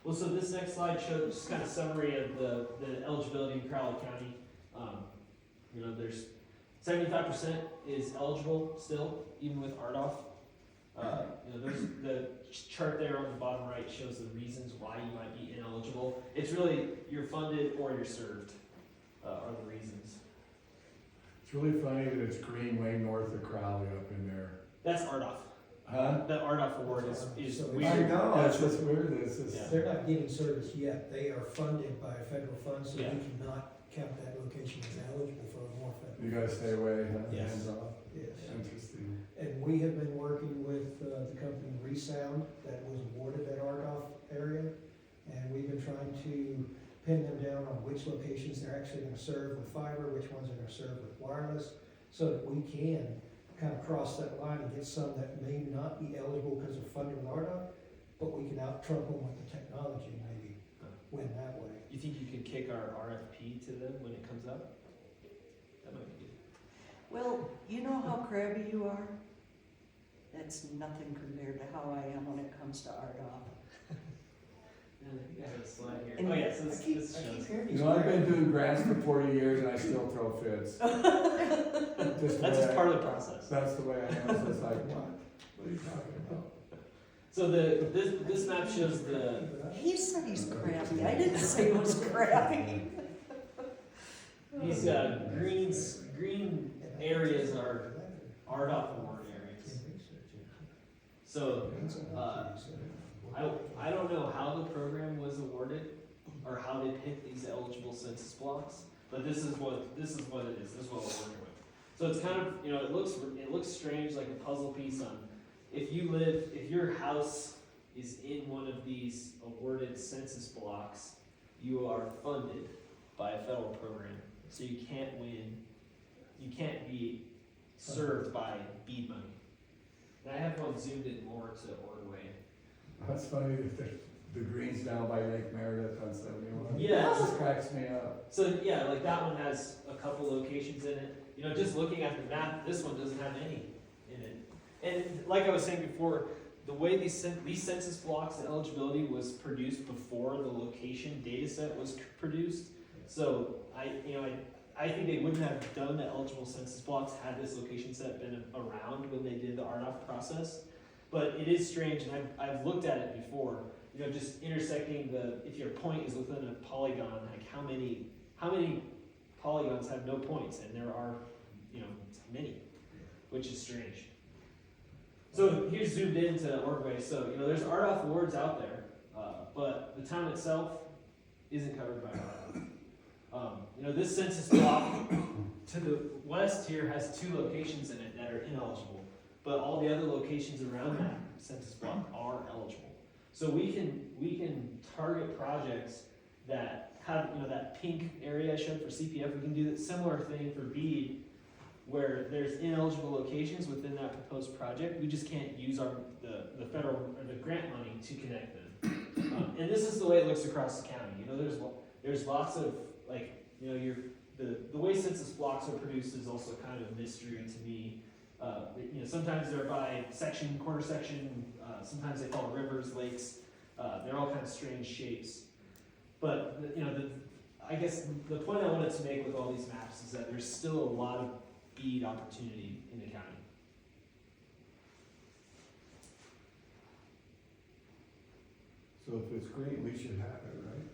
Well, so this next slide shows just kind of summary of the eligibility in Crowley County. There's 75% is eligible still, even with RDOF. There's the chart there on the bottom right shows the reasons why you might be ineligible. It's really you're funded or you're served are the reasons. It's really funny that it's green way north of Crowley up in there. That's RDOF. Huh? The RDOF award is So weird. I know, it's just weird, it's just. Yeah. They're not getting service yet, they are funded by federal funds, so we Yeah. cannot count that location as eligible for more federal. You gotta stay away, huh? Yes. Hands off. Yes. Interesting. And we have been working with the company Resound that was awarded that RDOF area. And we've been trying to pin them down on which locations they're actually gonna serve with fiber, which ones are gonna serve with wireless, so that we can kind of cross that line and get some that may not be eligible because of funding with RDOF, but we can out-trump them with the technology and maybe win that way. You think you could kick our RFP to them when it comes up? That might be good. Well, you know how crabby you are? That's nothing compared to how I am when it comes to RDOF. I think I have a slide here. And Oh yeah, so I this keep shows. hearing You these know, I've been crap. doing grants for 40 years and I still throw fits. That's just part of the process. That's the way I am, so it's like, what are you talking about? So this map shows the He said he's crabby, I didn't say it was crabby. these green areas are RDOF award areas. So I don't know how the program was awarded or how they picked these eligible census blocks, but this is what it is. This is what we're working with. So it's kind of it looks strange, like a puzzle piece on if your house is in one of these awarded census blocks, you are funded by a federal program, so you can't win. You can't be served by BEAD money. And I have one zoomed in more to Ordway. That's funny that the green's down by Lake Meredith on 71. Yeah. It just cracks me up. So yeah, like that one has a couple locations in it. Just looking at the map, this one doesn't have any in it. And like I was saying before, the way these census blocks and eligibility was produced before the location data set was produced. So I think they wouldn't have done the eligible census blocks had this location set been around when they did the RDOF process. But it is strange, and I've looked at it before, you know, just intersecting if your point is within a polygon, like how many polygons have no points, and there are, you know, many, which is strange. So here's zoomed into Ordway. So, you know, there's RDOF awards out there, but the town itself isn't covered by RDOF. You know, this census block to the west here has 2 locations in it that are ineligible, but all the other locations around that census block are eligible. So we can target projects that have, you know, that pink area I showed for CPF. We can do that similar thing for BEAD, where there's ineligible locations within that proposed project. We just can't use the federal or the grant money to connect them. And this is the way it looks across the county. You know, there's lots of, like, you know, the way census blocks are produced is also kind of a mystery to me. You know, sometimes they're by section, quarter section. Sometimes they call it rivers, lakes. They're all kind of strange shapes. But you know, I guess the point I wanted to make with all these maps is that there's still a lot of BEAD opportunity in the county. So if it's green, we should have it, right?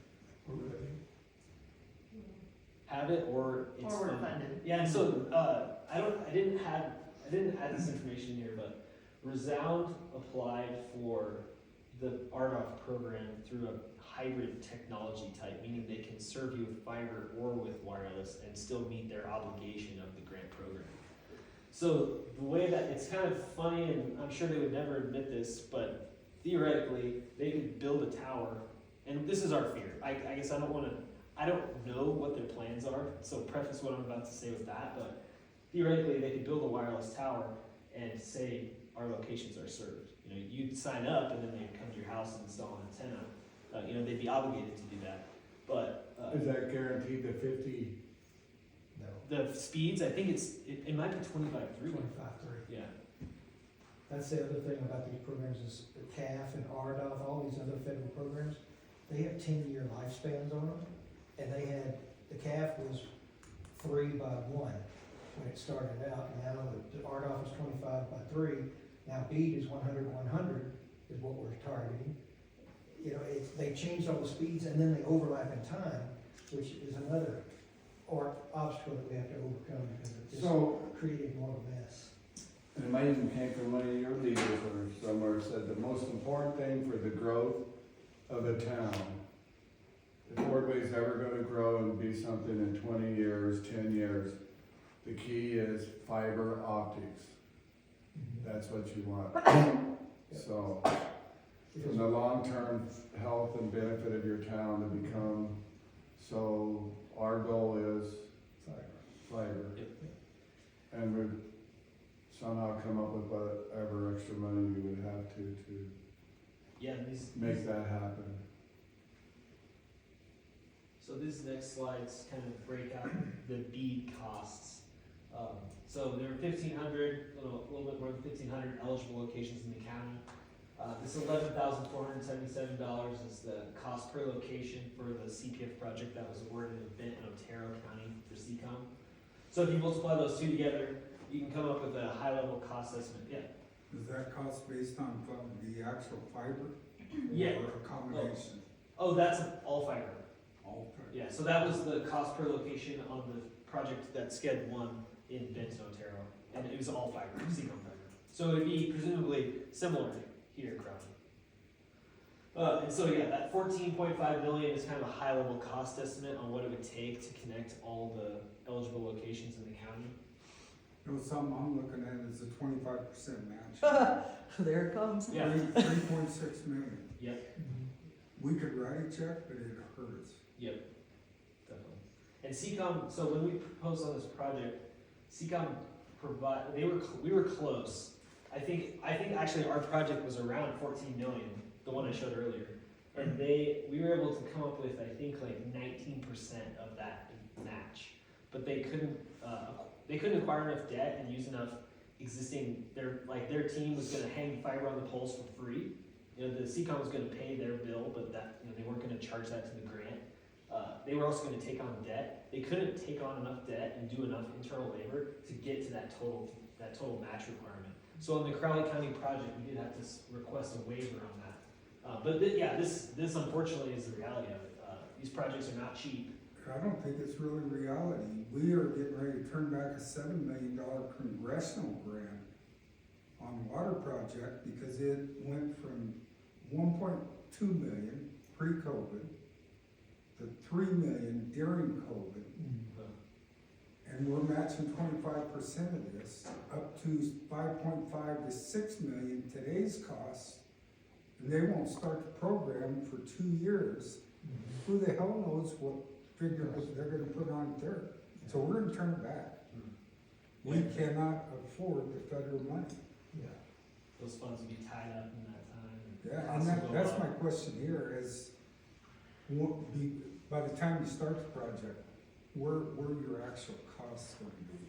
Already? Have it or it's Or we're funded. funded. Yeah, and so I didn't add this information here, but Resound applied for the RDOF program through a hybrid technology type, meaning they can serve you with fiber or with wireless and still meet their obligation of the grant program. So the way that it's kind of funny, and I'm sure they would never admit this, but theoretically they could build a tower, and this is our fear. I guess I don't know what their plans are, so preface what I'm about to say with that, but theoretically they could build a wireless tower and say our locations are served. You know, you'd sign up and then they'd come to your house and install an antenna. You know, they'd be obligated to do that. But Is that guaranteed the 50? No, the speeds, I think it might be 25.3. 25.3. Yeah. That's the other thing about these programs is the CAF and RDOF, all these other federal programs, they have 10-year lifespans on them. And the CAF was 3/1 when it started out. Now the RDOF is 25/3. Now BEAD is 100/100 is what we're targeting. You know, they changed all the speeds and then they overlap in time, which is another obstacle that we have to overcome because it just created more of a mess. And it might even came from one of your leaders or somewhere said the most important thing for the growth of a town, if Ordway's ever gonna grow and be something in 20 years, 10 years, the key is fiber optics. That's what you want. So, for the long-term health and benefit of your town to become, so our goal is fiber. Yep. And we'd somehow come up with whatever extra money we would have to Yeah, make that happen. So these next slides kind of break out the BEAD costs. So there are 1,500, a little bit more than 1,500 eligible locations in the county. This $11,477 is the cost per location for the CPF project that was awarded in Benton, Ontario County for CCOM. So if you multiply those two together, you can come up with a high-level cost estimate. Yeah. Is that cost based on the actual fiber? Yeah. Or a combination? Oh, that's all fiber. All fiber? Yeah, so that was the cost per location on the project that SCEDD won in Benton, Ontario, and it was all fiber, CCOM fiber. So it'd be presumably similar to here in Crown. And so yeah, that 14.5 million is kind of a high-level cost estimate on what it would take to connect all the eligible locations in the county. You know, something I'm looking at is a 25% match. There it comes. Yeah. 3.6 million. Yep. We could write a check, but it hurts. Yep, definitely. And CCOM, so when we proposed on this project, CCOM we were close. I think actually our project was around 14 million, the one I showed earlier. And we were able to come up with, I think, like 19% of that match. But they couldn't acquire enough debt and use enough existing, their team was gonna hang fiber on the poles for free. You know, the CCOM was gonna pay their bill, but that, you know, they weren't gonna charge that to the grant. they were also gonna take on debt. They couldn't take on enough debt and do enough internal labor to get to that total match requirement. So on the Crowley County project, we did have to request a waiver on that. This unfortunately is the reality of it. These projects are not cheap. I don't think it's really reality. We are getting ready to turn back a $7 million congressional grant on water project because it went from 1.2 million pre-COVID to 3 million during COVID. And we're matching 25% of this, up to 5.5 to 6 million today's costs. And they won't start the program for 2 years. Who the hell knows what figure they're gonna put on it there? So we're gonna turn it back. We cannot afford the federal money. Yeah. Those funds will be tied up in that time. Yeah, and that's my question here is, by the time you start the project, where your actual costs gonna be?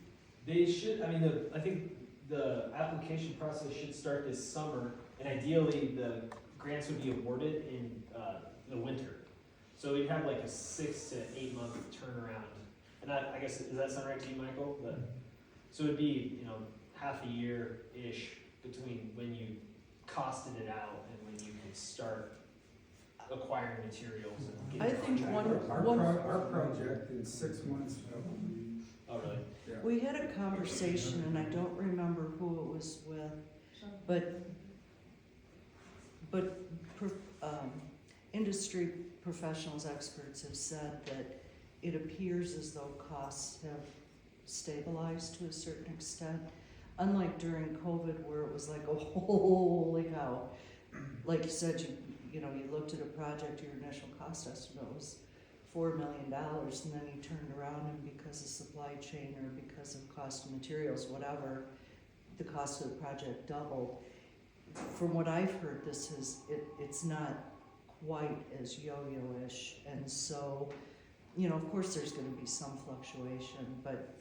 They should, I think the application process should start this summer, and ideally, the grants would be awarded in the winter. So we'd have like a 6 to 8 month turnaround. And I guess, does that sound right to you, Michael? So it'd be, half a year-ish between when you costed it out and when you could start acquiring materials and I getting think contracts. Our project in 6 months, Oh, really? yeah. we had a conversation, and I don't remember who it was with, but industry professionals, experts have said that it appears as though costs have stabilized to a certain extent. Unlike during COVID where it was like, oh, holy cow. Like you said, you looked at a project, your initial cost estimate was $4 million, and then you turned around and because of supply chain or because of cost of materials, whatever, the cost of the project doubled. From what I've heard, it's not quite as yo-yo-ish, and so, of course there's gonna be some fluctuation, but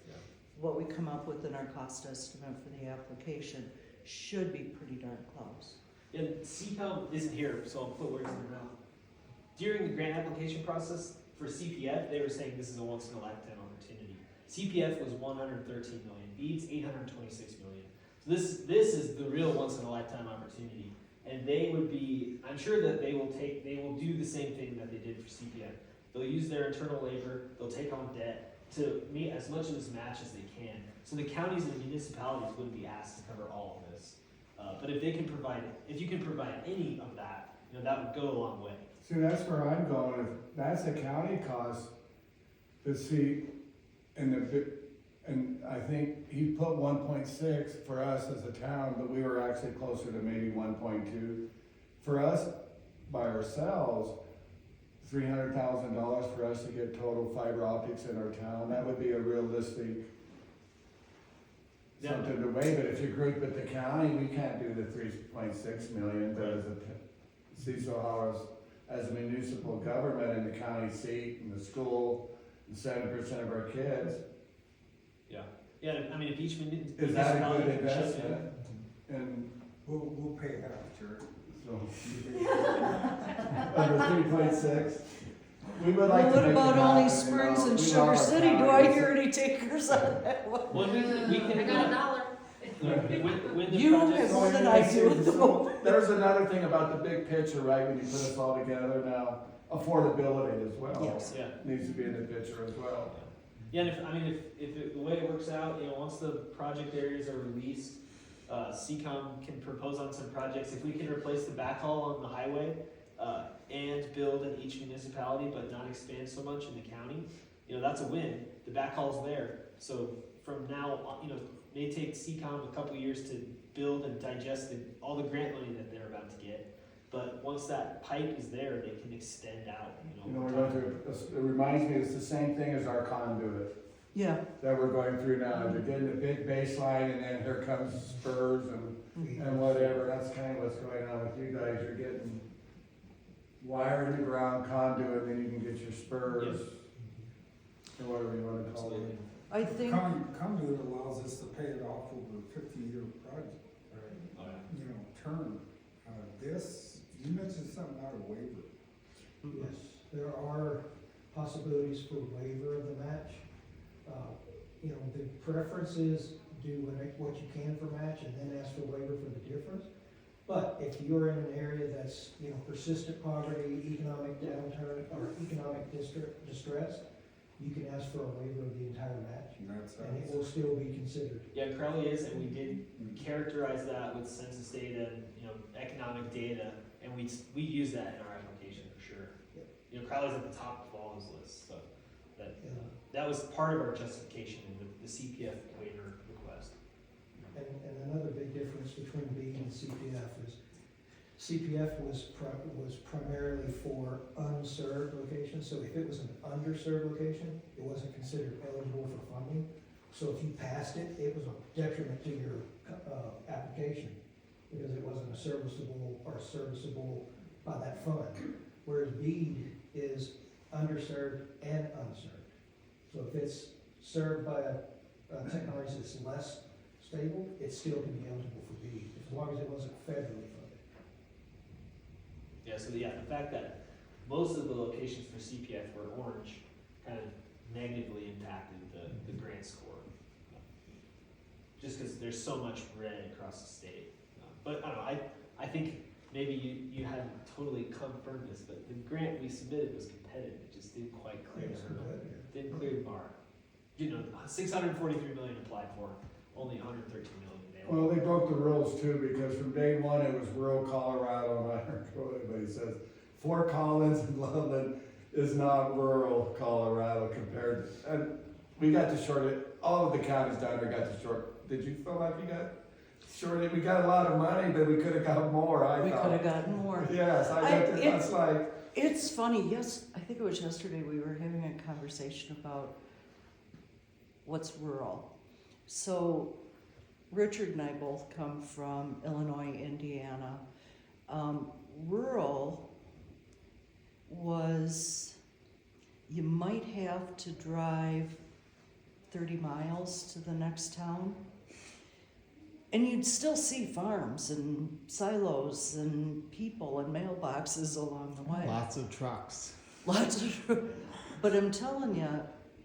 what we come up with in our cost estimate for the application should be pretty darn close. And CPEL isn't here, so I'll put words in their mouth. During the grant application process for CPF, they were saying this is a once in a lifetime opportunity. CPF was 113 million, BEAD's 826 million. So this is the real once in a lifetime opportunity. And they would be, I'm sure that they will do the same thing that they did for CPF. They'll use their internal labor, they'll take on debt to meet as much of this match as they can. So the counties and the municipalities wouldn't be asked to cover all of this. But if you can provide any of that, that would go a long way. See, that's where I'm going, if that's a county cost, to see, and I think he put 1.6 for us as a town, but we were actually closer to maybe 1.2. For us, by ourselves, $300,000 for us to get total fiber optics in our town, that would be a realistic something to weigh, but if you group with the county, we can't do the 3.6 million, but as a municipal government in the county seat and the school, and 7% of our kids, Yeah, if each is that a municipality good can chip in. investment? And We'll pay half, Jared. so, under 3.6, we would like to What make it about only happen, Springs and We Sugar love our City? Do I counties. hear any takers on that one? When we can, I got $1. when the You project, have more than I do at the moment. There's another thing about the big picture, right, when you put us all together now, affordability as well. Yes. yeah. Needs to be in the picture as well. Yeah, and if the way it works out, once the project areas are released, CCOM can propose on some projects. If we can replace the backhaul on the highway, and build in each municipality, but not expand so much in the county, that's a win. The backhaul's there. So from now on, it may take CCOM a couple years to build and digest all the grant money that they're about to get. But once that pipe is there, they can extend out, We're going through, it reminds me, it's the same thing as our conduit Yeah. that we're going through now. They're getting the big baseline and then here comes spurs and whatever. That's kind of what's going on with you guys. You're getting wire in the ground, conduit, and then you can get your spurs. Or whatever you want to call Absolutely. it. I think, Conduit allows us to pay it off over a 50-year project, Oh, yeah. term. You mentioned something about a waiver. Yes, there are possibilities for waiver of the match. You know, the preference is do what you can for match and then ask for waiver for the difference. But if you're in an area that's, you know, persistent poverty, economic downturn, or economic distress, you can ask for a waiver of the entire match, And that's and it us. will still be considered. Yeah, Crowley is, and we did characterize that with census data, and, you know, economic data, and we use that in our application for sure. Yep. You know, Crowley's at the top of all those lists, so that, Yeah. that was part of our justification in the CPF waiver request. And another big difference between B and CPF is CPF was primarily for unserved locations, so if it was an underserved location, it wasn't considered eligible for funding. So if you passed it, it was a detriment to your, application, because it wasn't serviceable by that fund. Whereas BEAD is underserved and unserved. So if it's served by a technology that's less stable, it still can be eligible for BEAD, as long as it wasn't federally funded. Yeah, so yeah, the fact that most of the locations for CPF were orange kind of negatively impacted the grant score. Just because there's so much red across the state. But I don't know, I think maybe you hadn't totally confirmed this, but the grant we submitted was competitive, it just didn't quite clear the hurdle. Didn't clear the bar. You know, 643 million applied for, only 113 million available. Well, they broke the rules too, because from day one, it was rural Colorado, and I heard what everybody says, Fort Collins and Loveland is not rural Colorado compared, and we got to short it, all of the counties down there got to short. Did you feel like you got shorted? We got a lot of money, but we could have got more, I We thought. could have gotten more. Yes, that's like, It's funny, yes, I think it was yesterday, we were having a conversation about what's rural. So Richard and I both come from Illinois, Indiana. Rural was, you might have to drive 30 miles to the next town. And you'd still see farms and silos and people and mailboxes along the way. Lots of trucks. Lots of, but I'm telling you,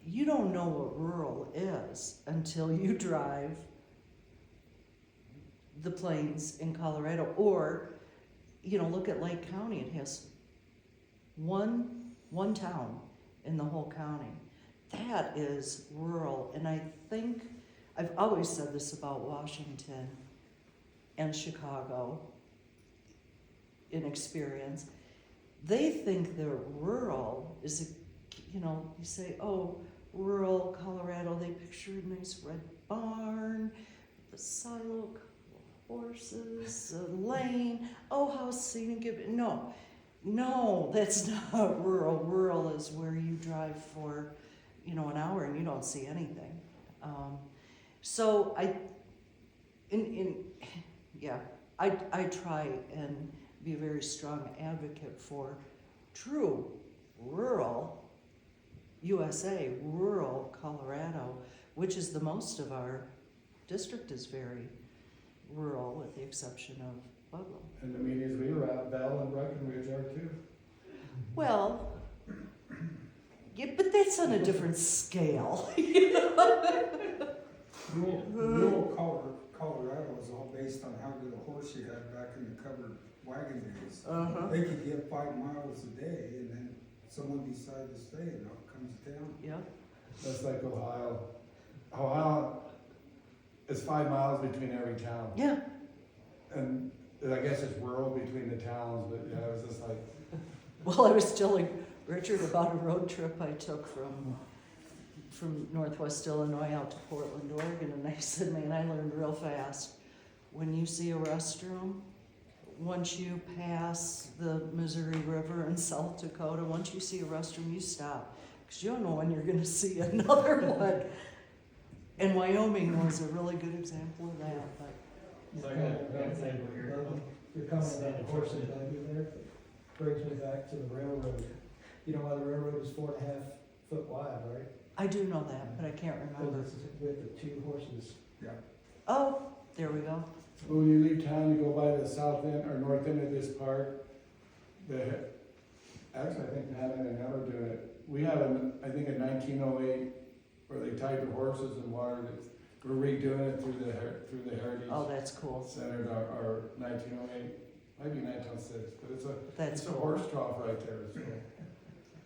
you don't know what rural is until you drive the plains in Colorado, or, you know, look at Lake County. It has one town in the whole county. That is rural, and I think I've always said this about Washington and Chicago in experience. They think that rural is, you know, you say, oh, rural Colorado, they picture a nice red barn, the silo, horses, a lane, oh, how scenic it. No, that's not rural. Rural is where you drive for, you know, an hour and you don't see anything. So I try and be a very strong advocate for true rural USA, rural Colorado, which is the most of our district is very rural, with the exception of Pueblo. and the meetings we were at, Bell and Breckenridge are too. Well, yeah, but that's on a different scale. Rural Colorado is all based on how good a horse you had back in the covered wagon days. Uh-huh. They could get 5 miles a day, and then someone decided to stay, and out comes down. Yeah. That's like Ohio. Ohio is 5 miles between every town. Yeah. And I guess it's rural between the towns, but yeah, it was just like, Well, I was telling Richard about a road trip I took from Northwest Illinois out to Portland, Oregon, and I said, man, I learned real fast. When you see a restroom, once you pass the Missouri River in South Dakota, once you see a restroom, you stop, because you don't know when you're going to see another one. And Wyoming was a really good example of that. But So I got an example here. You're coming about the horse and buggy there, brings me back to the railroad. You know why the railroad is 4.5 foot wide, right? I do know that, but I can't remember. Because it's with the 2 horses. Oh, there we go. when you leave town, you go by the south end or north end of this park. Actually, I think Madeline and Ella are doing it we had I think in 1908, where they tied the horses in water, we're redoing it through the Heritage Oh, that's cool. Center, our 1908, maybe 1906, but That's it's a cool. horse trough right there, so.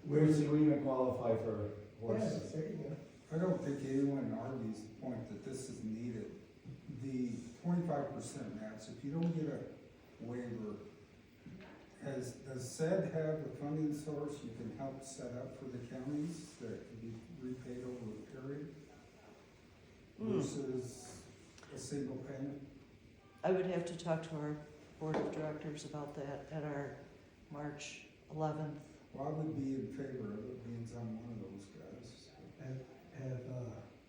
Where see we even qualify for Yes, horses? there you go. I don't think anyone argues the point that this is needed. The 25% match, if you don't get a waiver, does SCEDD have a funding source you can help set up for the counties that can be repaid over a period versus a single payment? I would have to talk to our board of directors about that at our March 11th. Well, I would be in favor of it, being I'm one of those guys.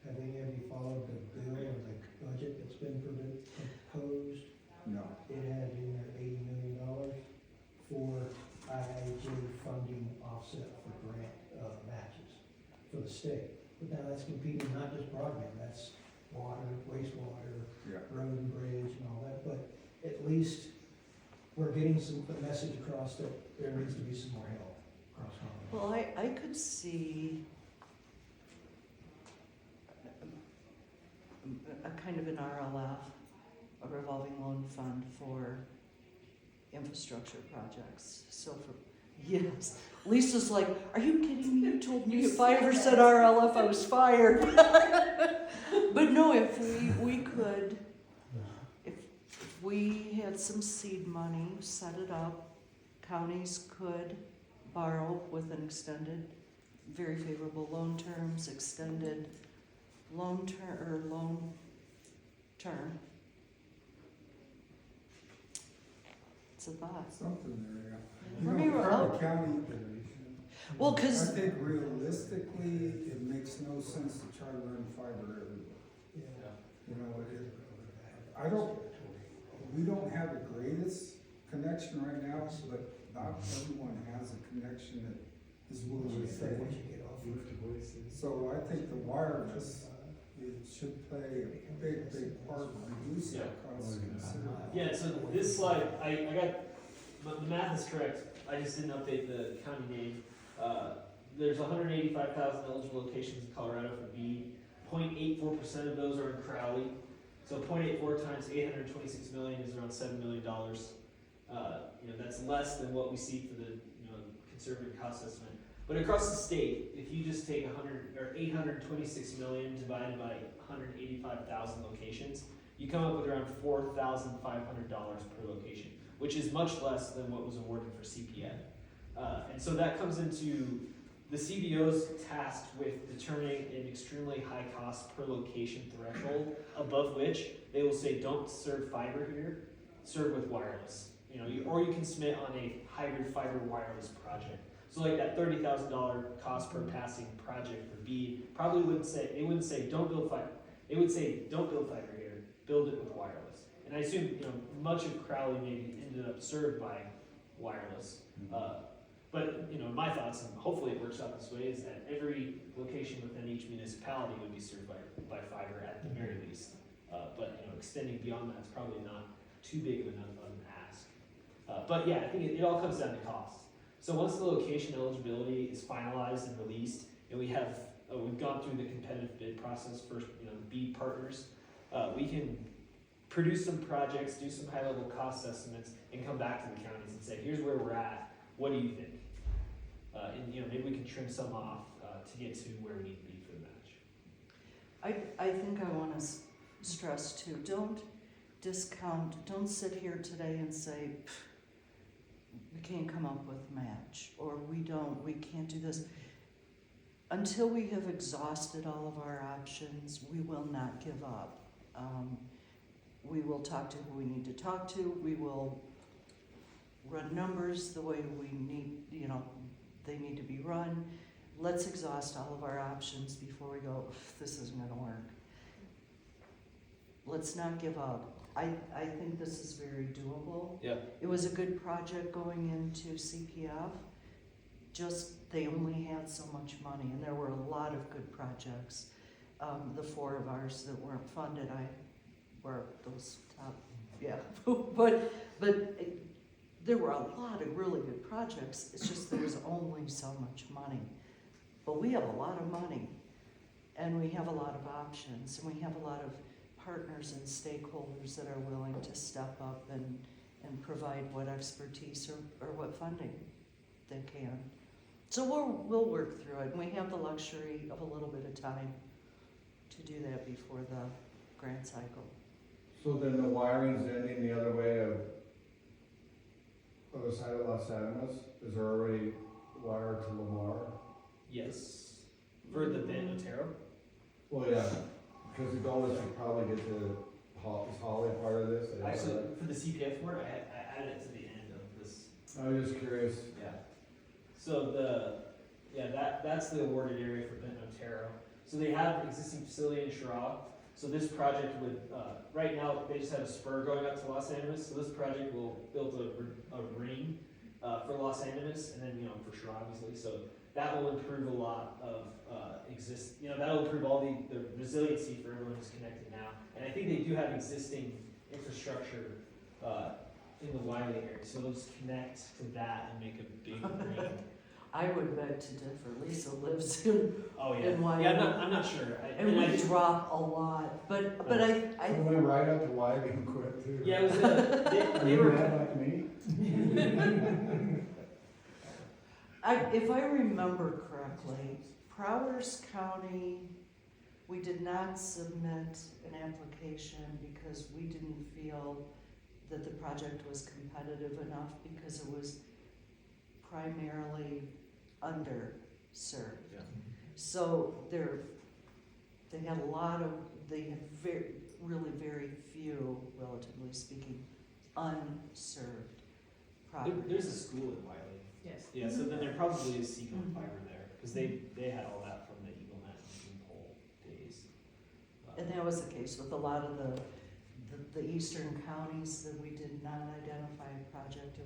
Have any of you followed the bill or the budget that's been proposed? No. It had in there $80 million for IIJ funding offset for grant matches for the state. But now that's competing not just broadband, that's water, wastewater, Yeah. road and bridge and all that. But at least we're getting the message across that there needs to be some more help across Congress. Well, I could see a kind of an RLF, a revolving loan fund for infrastructure projects. So for, yes, Lisa's like, are you kidding me? You told me if I ever said RLF, I was fired. But no, if we could, if we had some seed money, set it up, counties could borrow with an extended, very favorable loan terms, extended loan term. It's a thought. Something there, yeah. Let You me know, ro- Carter County, Well, I 'cause think realistically, it makes no sense to try to run fiber everywhere. Yeah. You know, we don't have the greatest connection right now, but not everyone has a connection that is willing to pay. Once you get off. So I think the wireless, it should play a big part in reducing costs considerably. Yeah, so this slide, I got, the math is correct, I just didn't update the county name. There's 185,000 eligible locations in Colorado for BEAD. 0.84% of those are in Crowley. So 0.84 times 826 million is around $7 million. That's less than what we see for the conservative cost estimate. But across the state, if you just take 826 million divided by 185,000 locations, you come up with around $4,500 per location, which is much less than what was awarded for CPF. And so that comes into the CBO's tasked with determining an extremely high cost per location threshold, above which they will say, don't serve fiber here, serve with wireless. Or you can submit on a hybrid fiber wireless project. So like that $30,000 cost per passing project for BEAD probably wouldn't say don't build fiber. It would say don't build fiber here, build it with wireless. And I assume much of Crowley maybe ended up served by wireless. But my thoughts, and hopefully it works out this way, is that every location within each municipality would be served by fiber at the very least. But extending beyond that is probably not too big of an ask. But yeah, I think it all comes down to cost. So once the location eligibility is finalized and released, and we've gone through the competitive bid process for the BEAD partners, we can produce some projects, do some high-level cost estimates, and come back to the counties and say, here's where we're at. What do you think? And maybe we can trim some off to get to where we need to be for the match. I think I want to stress too, don't discount, don't sit here today and say, we can't come up with a match, or we can't do this. Until we have exhausted all of our options, we will not give up. We will talk to who we need to talk to, we will run numbers the way we need, they need to be run. Let's exhaust all of our options before we go, this isn't gonna work. Let's not give up. I think this is very doable. Yeah. It was a good project going into CPF, just they only had so much money, and there were a lot of good projects. The 4 of ours that weren't funded, I were those top, yeah. but there were a lot of really good projects, it's just there was only so much money. But we have a lot of money, and we have a lot of options, and we have a lot of partners and stakeholders that are willing to step up and provide what expertise or what funding they can. So we'll work through it, and we have the luxury of a little bit of time to do that before the grant cycle. So then the wiring's ending the other way of other side of Los Animas? Is there already wire to Lamar? Yes. For the Ben Otero? Well, yeah, because the goal is to probably get to is Holly part of this? Actually, for the CPF work, I added it to the end of this. I was just curious. Yeah. So that's the awarded area for Ben Otero. So they have an existing facility in Shiraw. So this project would, right now, they just have a spur going up to Los Animas. So this project will build a ring for Los Animas, and then, for Shiraw, obviously. So that will improve a lot of that'll improve all the resiliency for everyone who's connected now. And I think they do have existing infrastructure in the Wiley area. So they'll just connect to that and make a big ring. I would beg to differ. Lisa lives in, Oh yeah. in Wiley. Yeah, I'm not sure. And we drop a lot, but I I went right up to Wiley and quit too. Yeah, it was. Are They you were. mad like me? if I remember correctly, Prowers County, we did not submit an application because we didn't feel that the project was competitive enough because it was primarily underserved. Yeah. So they had really very few, relatively speaking, unserved properties. There's a school in Wiley. Yes. Yeah, so then there probably is Seacom fiber there because they had all that from the EagleNet and Beanpole days. And that was the case with a lot of the eastern counties that we did not identify a project.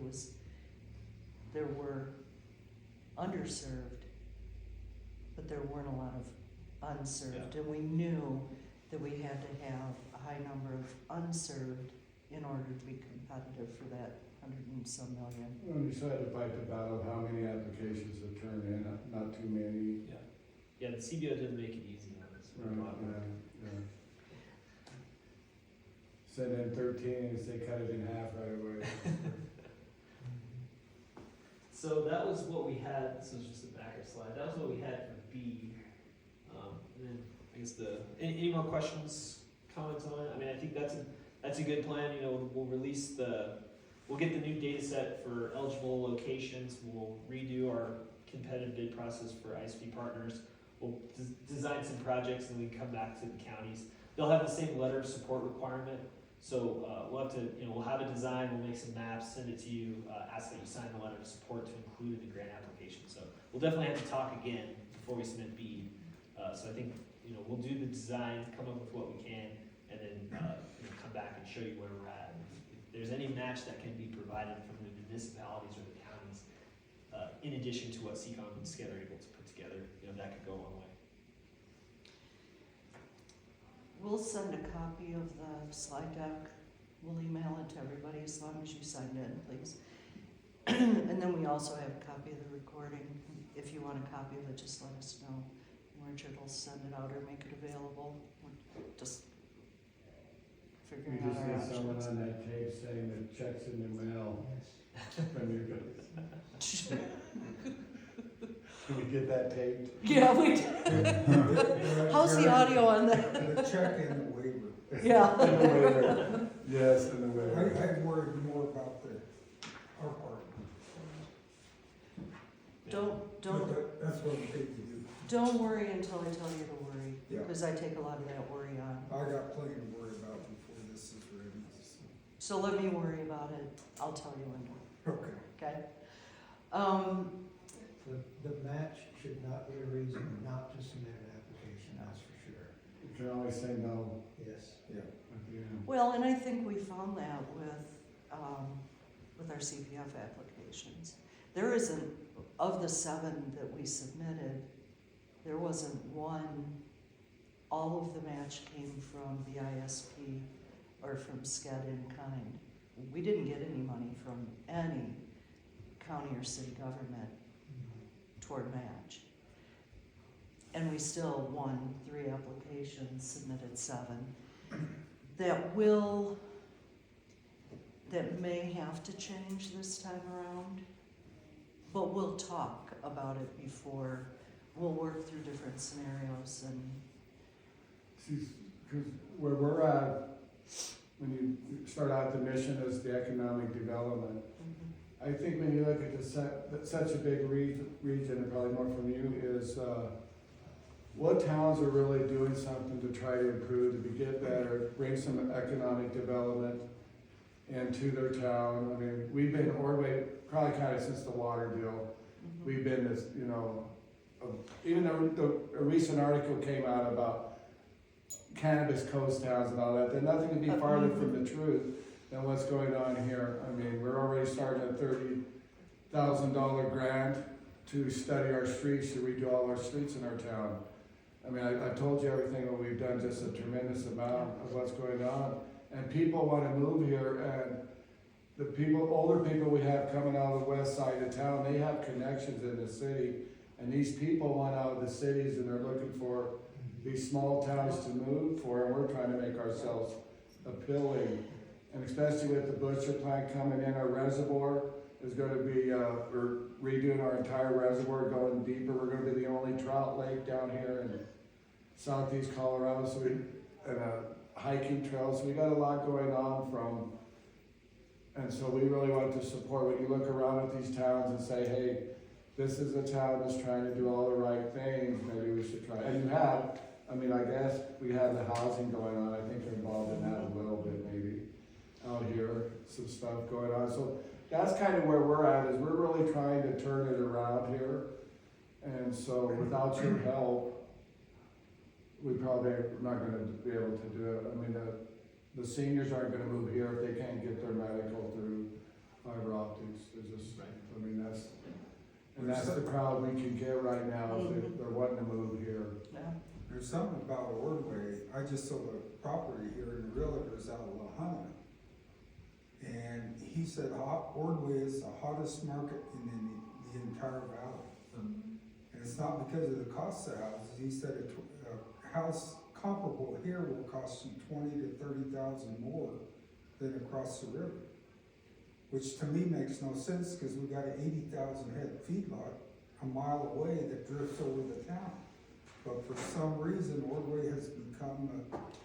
There were underserved, but there weren't a lot of unserved. Yeah. And we knew that we had to have a high number of unserved in order to be competitive for that 100 and some million. When you decided to fight the battle of how many applications have turned in, not too many. Yeah, the CBO didn't make it easy on this. Yeah. Send in 13 and they cut it in half right away. So that was what we had. This was just a backer slide. That was what we had for B. And then I guess any more questions, comments on it? I mean, I think that's a good plan. We'll get the new data set for eligible locations. We'll redo our competitive bid process for ISP partners. We'll design some projects and we can come back to the counties. They'll have the same letter of support requirement. So we'll have a design, we'll make some maps, send it to you, ask that you sign the letter of support to include in the grant application. So we'll definitely have to talk again before we submit B. So I think, we'll do the design, come up with what we can, and then come back and show you where we're at. And if there's any match that can be provided from the municipalities or the counties, in addition to what CCOM and SCEDD are able to put together, that could go a long way. We'll send a copy of the slide deck. We'll email it to everybody as long as you sign in, please. And then we also have a copy of the recording. If you want a copy of it, just let us know. Richard will send it out or make it available. We're just You figuring out just our need someone options. on that tape saying the check's in the mail. When you go. Can we get that taped? Yeah, we did. How's the audio on that? The check and the waiver. Yeah. In the waiver. Yes, in the waiver. I worry more about our part. That's what I'm taking to do. Don't worry until I tell you to worry, Yeah. because I take a lot of that worry on. I got plenty to worry about before this is ready. So let me worry about it. I'll tell you when. Okay. Okay? The match should not be a reason not to submit an application, that's for sure. You can always say no Yes. at the end. Well, and I think we found that with our CPF applications. There isn't, of the 7 that we submitted, there wasn't one, all of the match came from the ISP or from SCEDD in kind. We didn't get any money from any county or city government toward match. and we still won 3 applications, submitted 7. That may have to change this time around, but we'll talk about it before, we'll work through different scenarios and, See, because where we're at, when you start out, the mission is the economic development. I think when you look at such a big region, and probably more from you, is what towns are really doing something to try to improve, to get better, bring some economic development into their town. I mean, we've been Ordway probably kind of since the water deal. We've been this, you know, even though a recent article came out about cannabis coast towns and all that, there's nothing to be farther from the truth than what's going on here. I mean, we're already starting a $30,000 grant to study our streets, to redo all our streets in our town. I mean, I've told you everything that we've done, just a tremendous amount of what's going on. And people want to move here, and the people, older people we have coming out of the west side of town, they have connections in the city. And these people want out of the cities, and they're looking for these small towns to move for, and we're trying to make ourselves appealing. And especially with the butcher plant coming in, our reservoir is going to be, we're redoing our entire reservoir, going deeper. We're going to be the only trout lake down here in southeast Colorado, so and a hiking trail. So we got a lot going on and so we really want to support. When you look around at these towns and say, hey, this is a town that's trying to do all the right things, maybe we should try. And you have, I mean, I guess we have the housing going on. I think you're involved in that a little bit, maybe, out here, some stuff going on. So that's kind of where we're at, is we're really trying to turn it around here. And so without your help, we probably are not going to be able to do it. I mean, the seniors aren't going to move here if they can't get their medical through fiber optics. They're just, I mean, that's the crowd we can get right now. They're wanting to move here. yeah. There's something about Ordway. I just sold a property here in the realtors out of La Junta. And he said Ordway is the hottest market in the entire valley. And it's not because of the cost of houses. He said a house comparable here will cost you $20,000 to $30,000 more than across the river. Which to me makes no sense, because we got an 80,000 head feedlot a mile away that drifts over the town. But for some reason, Ordway has become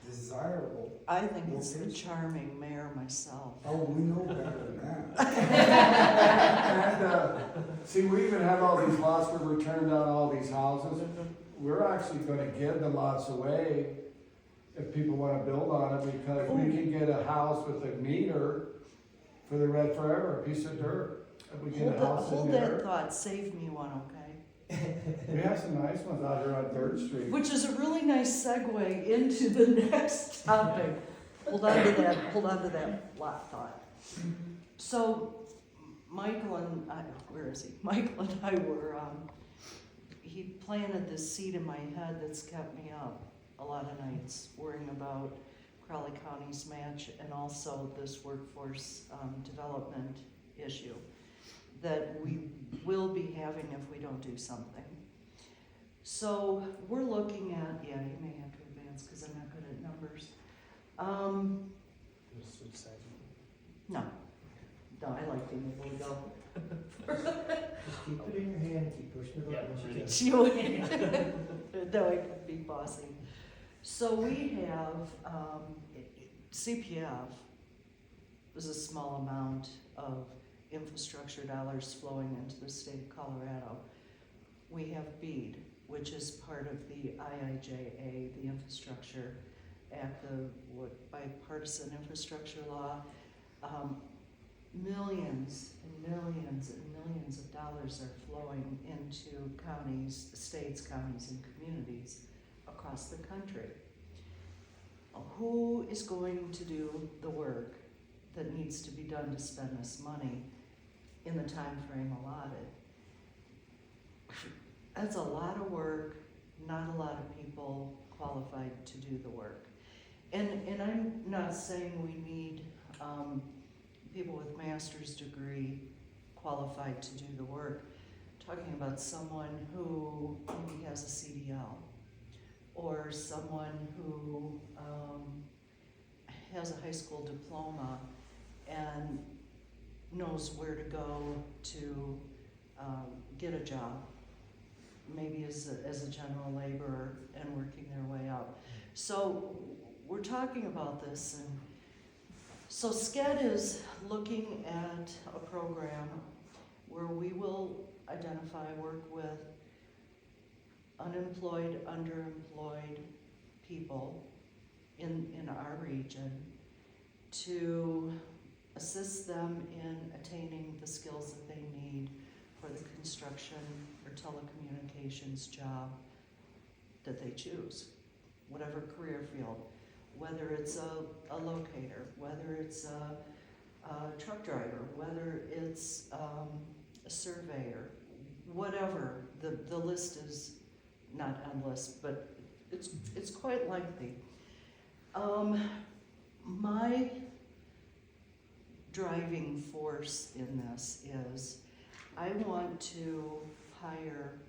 desirable. I think it's the location. charming mayor myself. Oh, we know better than that. And see, we even have all these lots where we're tearing down all these houses. We're actually going to give the lots away if people want to build on it, because we can get a house with a meter for the red forever, a piece of dirt. If we get a house in Hold there. that thought, save me one, okay? We have some nice ones out here on 3rd Street. Which is a really nice segue into the next topic. Hold on to that lot thought. So, Michael and I, where is he? Michael and I were, he planted this seed in my head that's kept me up a lot of nights, worrying about Crowley County's match and also this workforce development issue that we will be having if we don't do something. So we're looking at, yeah, you may have to advance because I'm not good at numbers. Switch sides. No, I like being able to go. Just keep it in your hand and keep pushing the button. Though I could be bossy. So we have, CPF is a small amount of infrastructure dollars flowing into the state of Colorado. We have BEAD, which is part of the IIJA, the Infrastructure Act, the bipartisan infrastructure law. Millions and millions and millions of dollars are flowing into counties, states, counties, and communities across the country. Who is going to do the work that needs to be done to spend this money in the time frame allotted? That's a lot of work, not a lot of people qualified to do the work. And I'm not saying we need people with master's degree qualified to do the work. talking about someone who maybe has a CDL, or someone who has a high school diploma and knows where to go to get a job, maybe as a general laborer and working their way up. So we're talking about this, and so SCEDD is looking at a program where we will identify, work with unemployed, underemployed people in our region to assist them in attaining the skills that they need for the construction or telecommunications job that they choose, whatever career field, whether it's a locator, whether it's a truck driver, whether it's a surveyor, whatever. The list is not endless, but it's quite lengthy. My driving force in this is I want to hire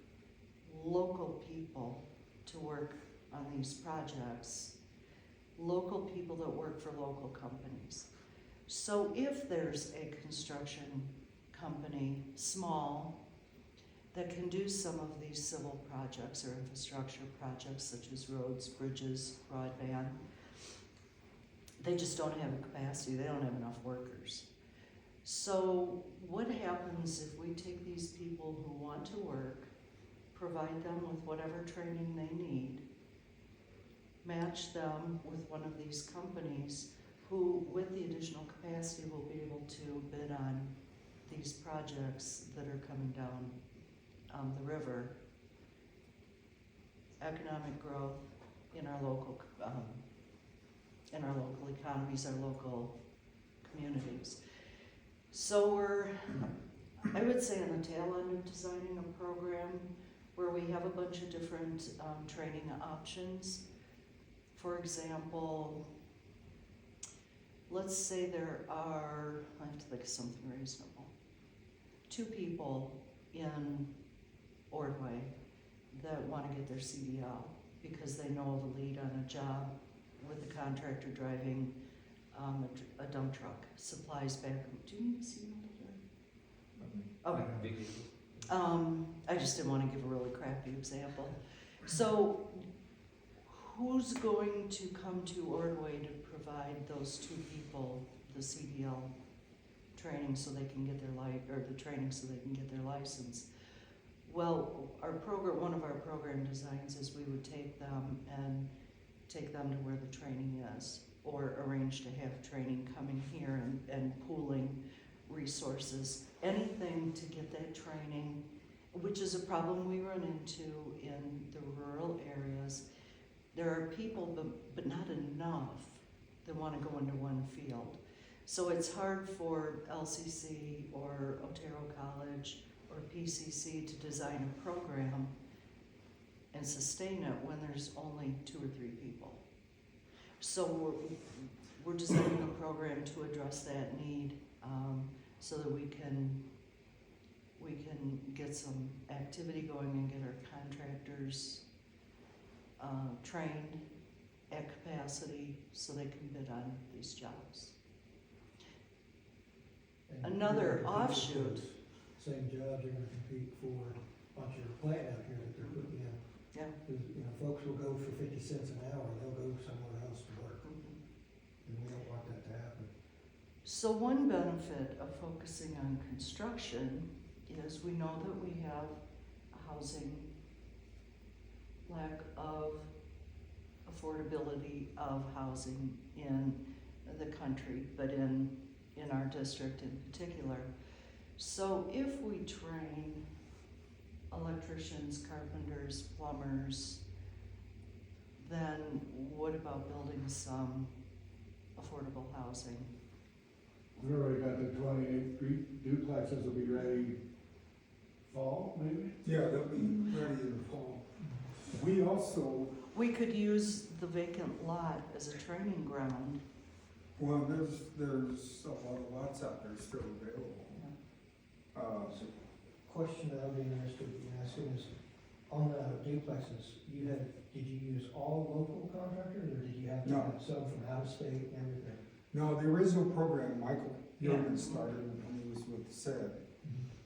local people to work on these projects, local people that work for local companies. So if there's a construction company, small, that can do some of these civil projects or infrastructure projects such as roads, bridges, broadband, they just don't have the capacity, they don't have enough workers. So what happens if we take these people who want to work, provide them with whatever training they need, match them with one of these companies who, with the additional capacity, will be able to bid on these projects that are coming down the river. Economic growth in our local economies, our local communities. So we're, I would say, on the tail end of designing a program where we have a bunch of different training options. For example, let's say there are, I have to think of something reasonable, 2 people in Ordway that want to get their CDL because they know of a lead on a job with the contractor driving a dump truck, supplies back. Do you need a CDL? Okay. Big. I just didn't want to give a really crappy example. So who's going to come to Ordway to provide those 2 people the CDL training so they can get their the training so they can get their license? Well, our program, one of our program designs is we would take them to where the training is, or arrange to have training coming here and pooling resources. Anything to get that training, which is a problem we run into in the rural areas. There are people, but not enough, that want to go into one field. So it's hard for LCC or Otero College or PCC to design a program and sustain it when there's only 2 or 3 people. So we're designing a program to address that need, so that we can get some activity going and get our contractors trained at capacity so they can bid on these jobs. And Another you're gonna compete offshoot. for those Same jobs you're gonna compete for on your plant out here that they're putting in. Yeah. 'Cause, you know, folks will go for 50 cents an hour, they'll go somewhere else to work, and we don't want that to happen. So one benefit of focusing on construction is we know that we have a housing lack of affordability of housing in the country, but in our district in particular. So if we train electricians, carpenters, plumbers, then what about building some affordable housing? We already got the 28 duplexes will be ready fall, maybe? Yeah, they'll be ready in the fall. We also, We could use the vacant lot as a training ground. well, there's a lot of lots out there still available. question that I'd be interested in asking is, on the duplexes, did you use all local contractors, or did you have to No. have some from out of state and everything? No, the original program, Michael Yeah. Yeoman started when he was with SCEDD.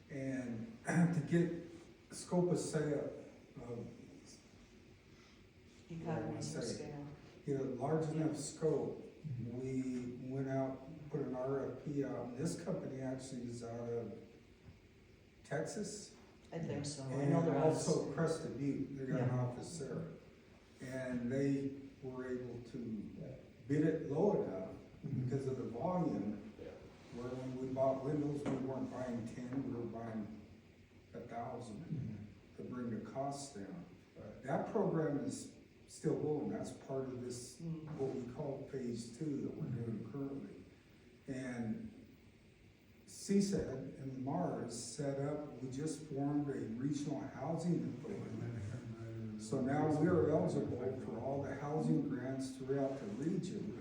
And to get scope of sale, Economies of say? scale. get a large enough scope, we went out, put an RFP out, and this company actually is out of Texas. I think so. I know And they're also Crested Butte, they got an Yeah. office there. And they were able to bid it low enough because of the volume, Yeah. where when we bought windows, we weren't buying 10, we were buying 1,000 to bring the costs down. That program is still going, that's part of this, Mm. what we call phase 2 that we're doing currently. And CSED and Mars set up, we just formed a regional housing authority. So now we are eligible for all the housing grants throughout the region.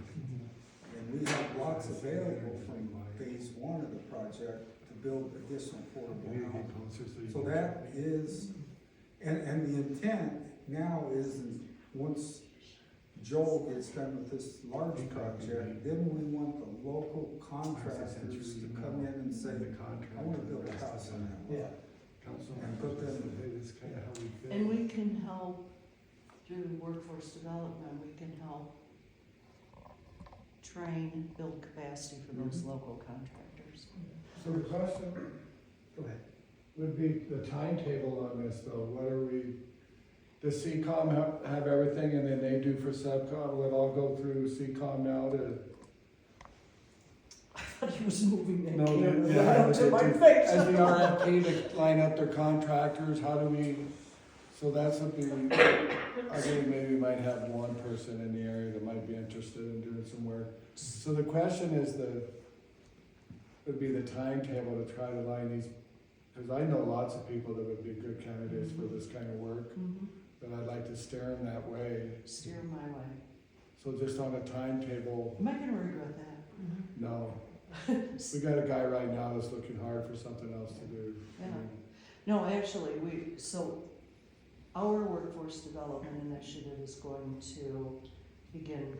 And we have lots available from phase 1 of the project to build additional affordable housing. So that is, and the intent now is, once Joel gets done with this large project, then we want the local contractors to come in and say, I wanna build a house on that Yeah. lot. And put them, And we can help through workforce development, we can help train, build capacity for those local contractors. So the question Go ahead. would be the timetable on this though, what are we, does CCOM have everything and then they do for subcom, will it all go through CCOM now to? I thought he was moving that No, camera yeah, right up to my face. As the RFP to line up their contractors, how do we, so that's would be, I think maybe we might have one person in the area that might be interested in doing some work. So the question is would be the timetable to try to line these, because I know lots of people that would be good candidates for this kind of work, Mhm. but I'd like to steer them that way. Steer my way. So just on a timetable, Am I gonna regret that? no. We got a guy right now that's looking hard for something else to do. Yeah. No, actually, our workforce development initiative is going to begin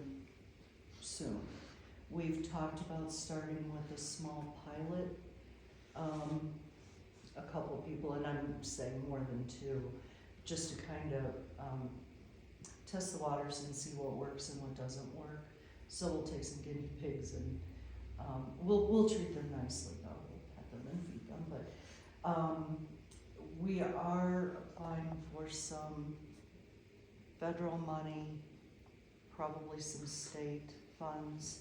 soon. We've talked about starting with a small pilot, a couple people, and I'm saying more than 2, just to kind of, test the waters and see what works and what doesn't work. So we'll take some guinea pigs and, we'll treat them nicely though, we'll pet them and feed them, but, we are applying for some federal money, probably some state funds.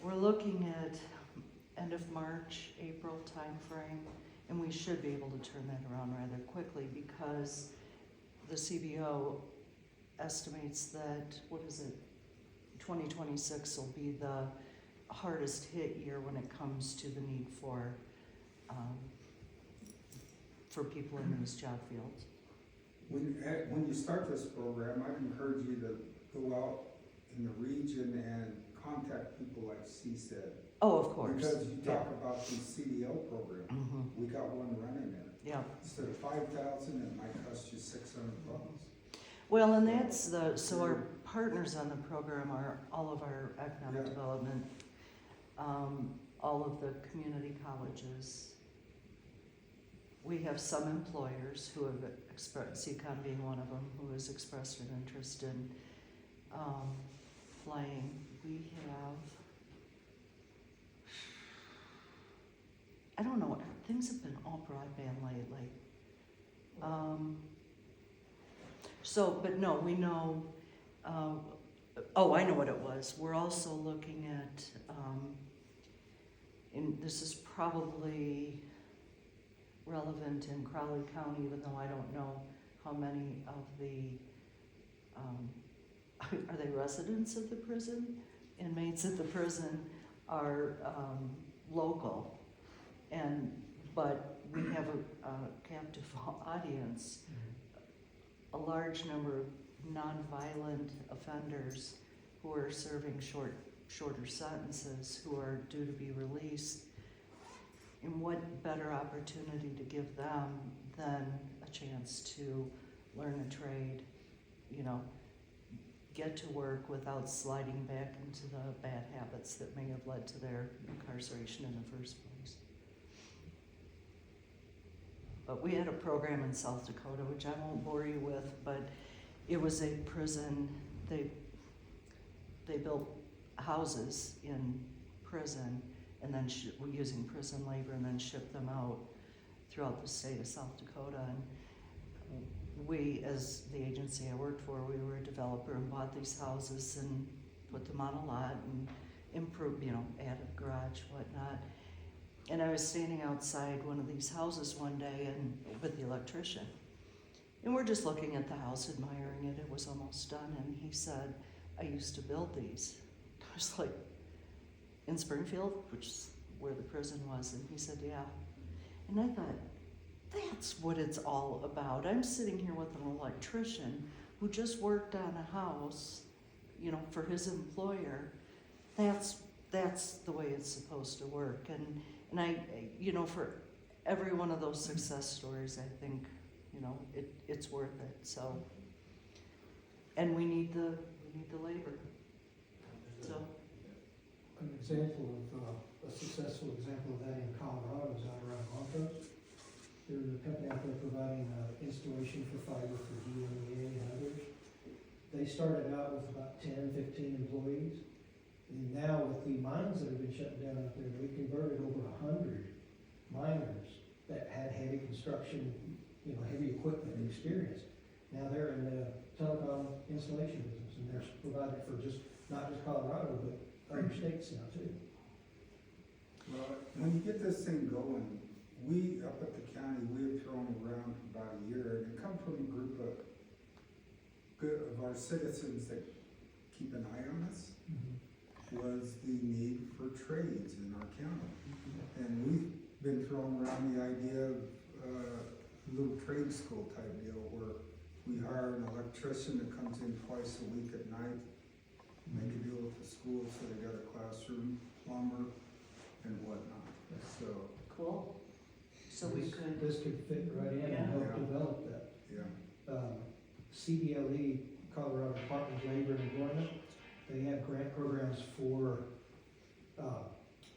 We're looking at end of March, April timeframe, and we should be able to turn that around rather quickly because the CBO estimates that, 2026 will be the hardest hit year when it comes to the need for people in these job fields. when you start this program, I'd encourage you to go out in the region and contact people like CSED. Oh, of course. Because you talk about the CDL program, Mhm. we got one running there. Yeah. Instead of 5,000, it might cost you $600. Well, and that's so our partners on the program are all of our economic Yeah. development, all of the community colleges. We have some employers who have expressed, CCON being one of them, who has expressed an interest in flying. We have, I don't know, things have been all broadband lately. But no, we know, I know what it was. We're also looking at, and this is probably relevant in Crowley County, even though I don't know how many of the, are they residents of the prison? Inmates at the prison are local, but we have a captive audience, a large number of nonviolent offenders who are serving shorter sentences, who are due to be released. And what better opportunity to give them than a chance to learn a trade, you know, get to work without sliding back into the bad habits that may have led to their incarceration in the first place. But we had a program in South Dakota, which I won't bore you with, but it was a prison. They built houses in prison and then using prison labor and then shipped them out throughout the state of South Dakota. And we, as the agency I worked for, we were a developer and bought these houses and put them on a lot and improved, you know, added a garage, whatnot. And I was standing outside one of these houses one day and with the electrician. And we're just looking at the house, admiring it. It was almost done. And he said, I used to build these. I was like, in Springfield, which is where the prison was. And he said, yeah. And I thought, that's what it's all about. I'm sitting here with an electrician who just worked on a house, you know, for his employer. That's the way it's supposed to work. And I, you know, for every one of those success stories, I think, you know, it's worth it. So, and we need the labor. So, An example of, a successful example of that in Colorado is out around Montrose. There's a company out there providing installation for fiber for DMEA and others. They started out with about 10, 15 employees. And now with the mines that have been shut down out there, we converted over 100 miners that had heavy construction, you know, heavy equipment experience. Now they're in the telecom installation business, and they're providing for just, not just Colorado, but other states now too. Well, when you get this thing going, we, up at the county, we have thrown around for about a year, and it come from a group of our citizens that keep an eye on us, was the need for trades in our county. And we've been throwing around the idea of a little trade school type deal where we hire an electrician that comes in twice a week at night, make a deal with the school so they got a classroom, plumber, and whatnot. So, cool. So we could, This could fit right in and help Yeah. develop that. yeah. CDLE, Colorado Department of Labor and Employment, they have grant programs for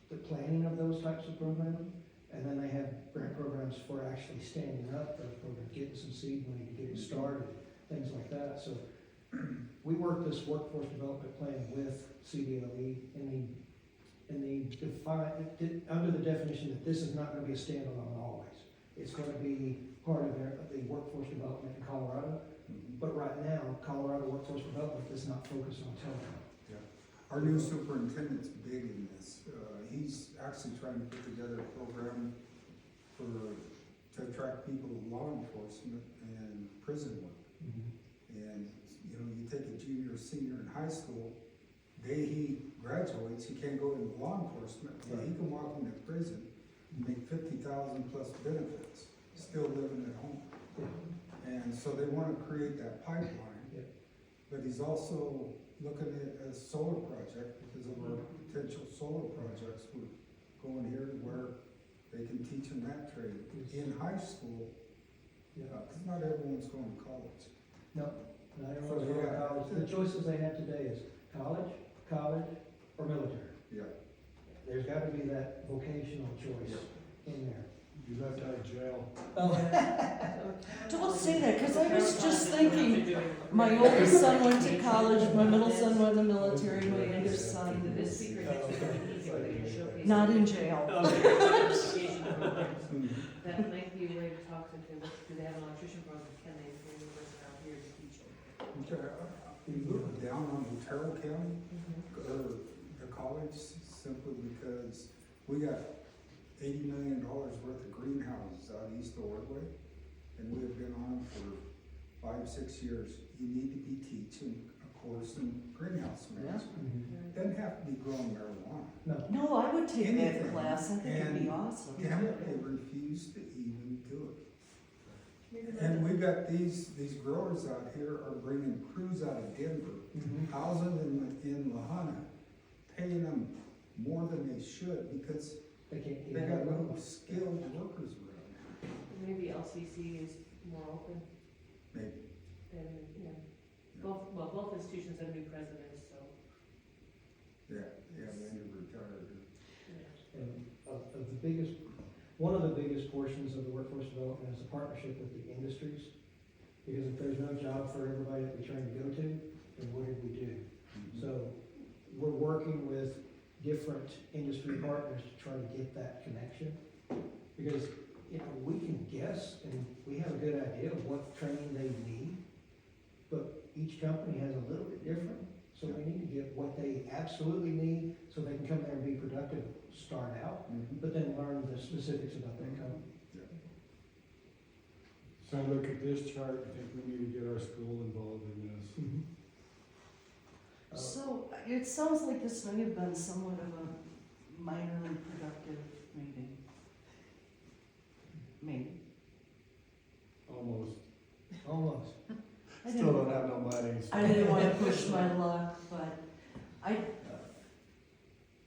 the planning of those types of programs, and then they have grant programs for actually standing up those programs, getting some seed money to get it started, things like that. So we work this workforce development plan with CDLE under the definition that this is not going to be a standalone always. It's going to be part of the workforce development in Colorado. But right now, Colorado Workforce Development does not focus on telecom. Our new superintendent's big in this. He's actually trying to put together a program to attract people to law enforcement and prison work. And, you know, you take a junior or senior in high school, day he graduates, he can't go into law enforcement, but he can walk into prison and make 50,000 plus benefits, still living at home. And so they want to create that pipeline. Yep. But he's also looking at a solar project because of our potential solar projects. We're going here to where they can teach them that trade in high school, because not everyone's going to college. No, not everyone's going to college. The choices they have today is college, or military. Yeah. There's got to be that vocational choice in there. You left out of jail. don't say that, because I was just thinking, my oldest son went to college, my middle son went in the military, my youngest son The is speaker next to me, easy way to showcase. not in jail. That might be a way to talk to them. Do they have an electrician program? Can they bring the person out here to teach them? We look down on Otero County, or the college, simply because we got $80 million worth of greenhouses out east of Ordway, and we have been on for 5-6 years. You need to be teaching a course in greenhouse management. Doesn't have to be growing marijuana. No, I would take that Anything. class, I think it'd be And awesome. Damn it, they refuse to even do it. And we've got these growers out here are bringing crews out of Denver, housing them in La Junta, paying them more than they should, because They can't. They got no skilled workers around here. Maybe LCC is more open Maybe. than, yeah. Both institutions have new presidents, so, Yeah, Linda retired. yeah. And of the biggest, one of the biggest portions of the workforce development is a partnership with the industries. Because if there's no job for everybody that we try to go to, then what did we do? So we're working with different industry partners to try to get that connection. Because, we can guess and we have a good idea of what training they need, but each company has a little bit different. So we need to get what they absolutely need so they can come there and be productive, start out, but then learn the specifics about their company. So I look at this chart, I think we need to get our school involved in this. So, it sounds like this may have been somewhat of a minorly productive meeting. Maybe. Almost. Almost. I Still don't have no money. so- I didn't wanna push my luck, but I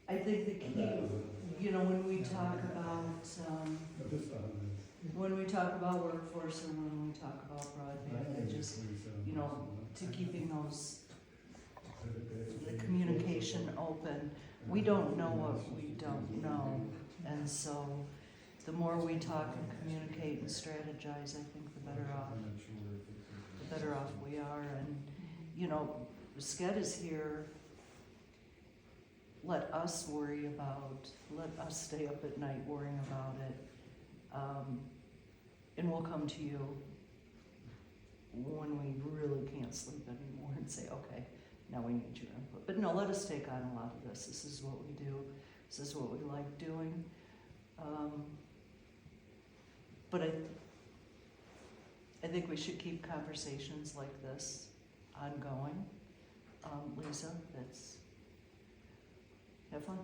think the key, when we talk about, when we talk about workforce and when we talk about broadband, to keeping the communication open. We don't know what we don't know, and so the more we talk and communicate and strategize, I think the better off we are. And SCEDD is here. Let us stay up at night worrying about it, and we'll come to you when we really can't sleep anymore and say, okay, now we need your input. But no, let us take on a lot of this. This is what we do. This is what we like doing. But I think we should keep conversations like this ongoing. Lisa, have fun.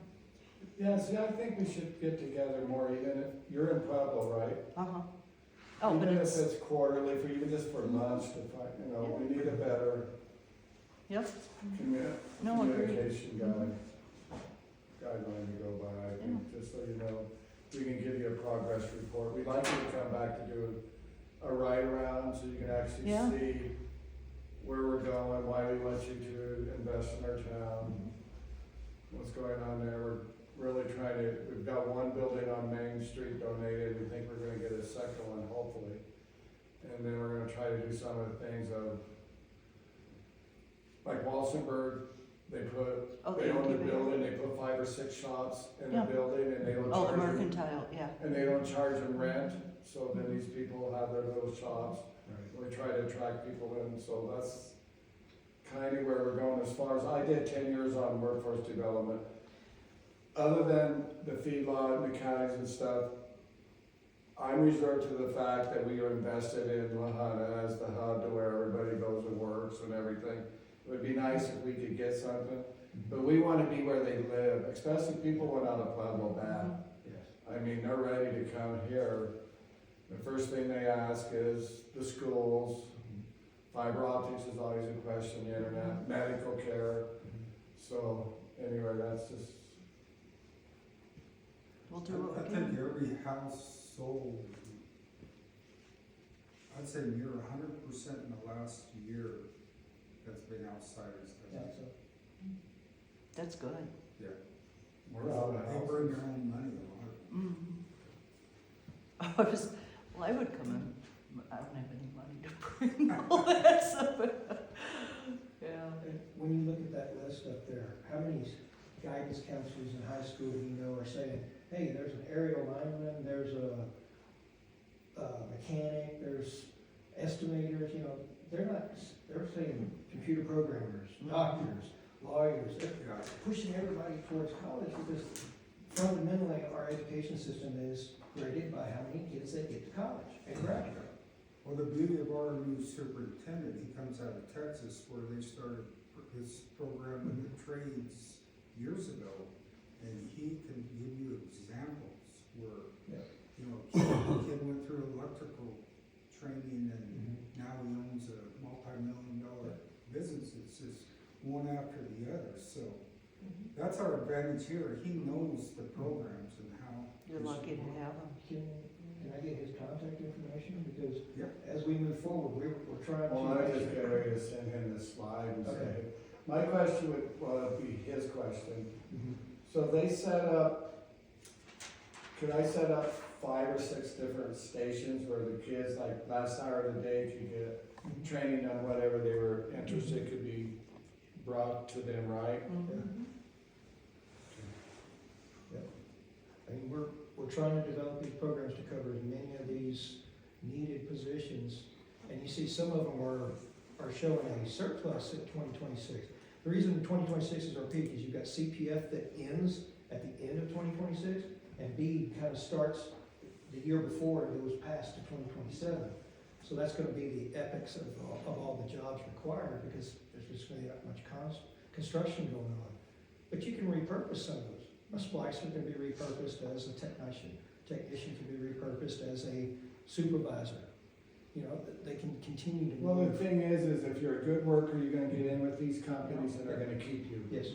Yeah, see, I think we should get together more, even if, you're in Pueblo, right? Uh-huh. Oh, but Even if it's, it's quarterly, even just for lunch to find, we need a better yep, no, agreed. communication guideline to go by, I think, just so you know. We can give you a progress report. We'd like you to come back to do a ride-around so you can actually Yeah. see where we're going, why we want you to invest in our town, what's going on there. We're really trying to, we've got one building on Main Street donated, we think we're gonna get a second one, hopefully. And then we're gonna try to do some of the things of, like Walsenburg, they own the building, they put 5 or 6 shops in the Yeah. building, and they don't Oh, charge the them, mercantile, yeah. and they don't charge them rent, so then these people have their little shops. We try to attract people in, so that's kind of where we're going. As far as, I did 10 years on workforce development. Other than the feedlot mechanics and stuff, I'm reserved to the fact that we are invested in La Junta as the hub to where everybody goes and works and everything. It would be nice if we could get something, but we want to be where they live, especially people went out of Pueblo bad. I mean, they're ready to come here. The first thing they ask is the schools, fiber optics is always a question, the internet, medical care. So anyway, that's just, We'll do what I we think can. every house sold, I'd say near 100% in the last year has been outsiders. That's good. Well, They bring their own money, a lot of them. I would come in, but I don't have any money to bring all that stuff. Yeah. And when you look at that list up there, how many guidance counselors in high school are saying, hey, there's an aerial lineman, there's a mechanic, there's estimators, they're saying computer programmers, doctors, lawyers, they're pushing everybody towards college because fundamentally our education system is graded by how many kids they get to college and graduate. Well, the beauty of our new superintendent, he comes out of Texas where they started his program in the trades years ago. And he can give you examples where, kid went through electrical training and now he owns a multi-million-dollar business. It's just one after the other. So that's our advantage here. He knows the programs and how You're lucky to have them. Can I get his contact information? Because Yep. as we move forward, we're trying to. Well, I just get ready to send him the slide and say, Okay. my question would, well, it'd be his question. Mhm. So they set up, could I set up 5 or 6 different stations where the kids, like last hour of the day, could get training on whatever they were interested, could be brought to them, right? Mhm. I mean, we're trying to develop these programs to cover as many of these needed positions. And you see some of them are showing a surplus at 2026. The reason 2026 is our peak is you've got CPF that ends at the end of 2026, and B kind of starts the year before and goes past to 2027. So that's gonna be the epics of all the jobs required, because there's just gonna be that much construction going on. But you can repurpose some of those. A splicer can be repurposed as a technician can be repurposed as a supervisor. You know, they can continue to Well, the move. thing is if you're a good worker, you're gonna get in with these companies and they're gonna keep you. Yes,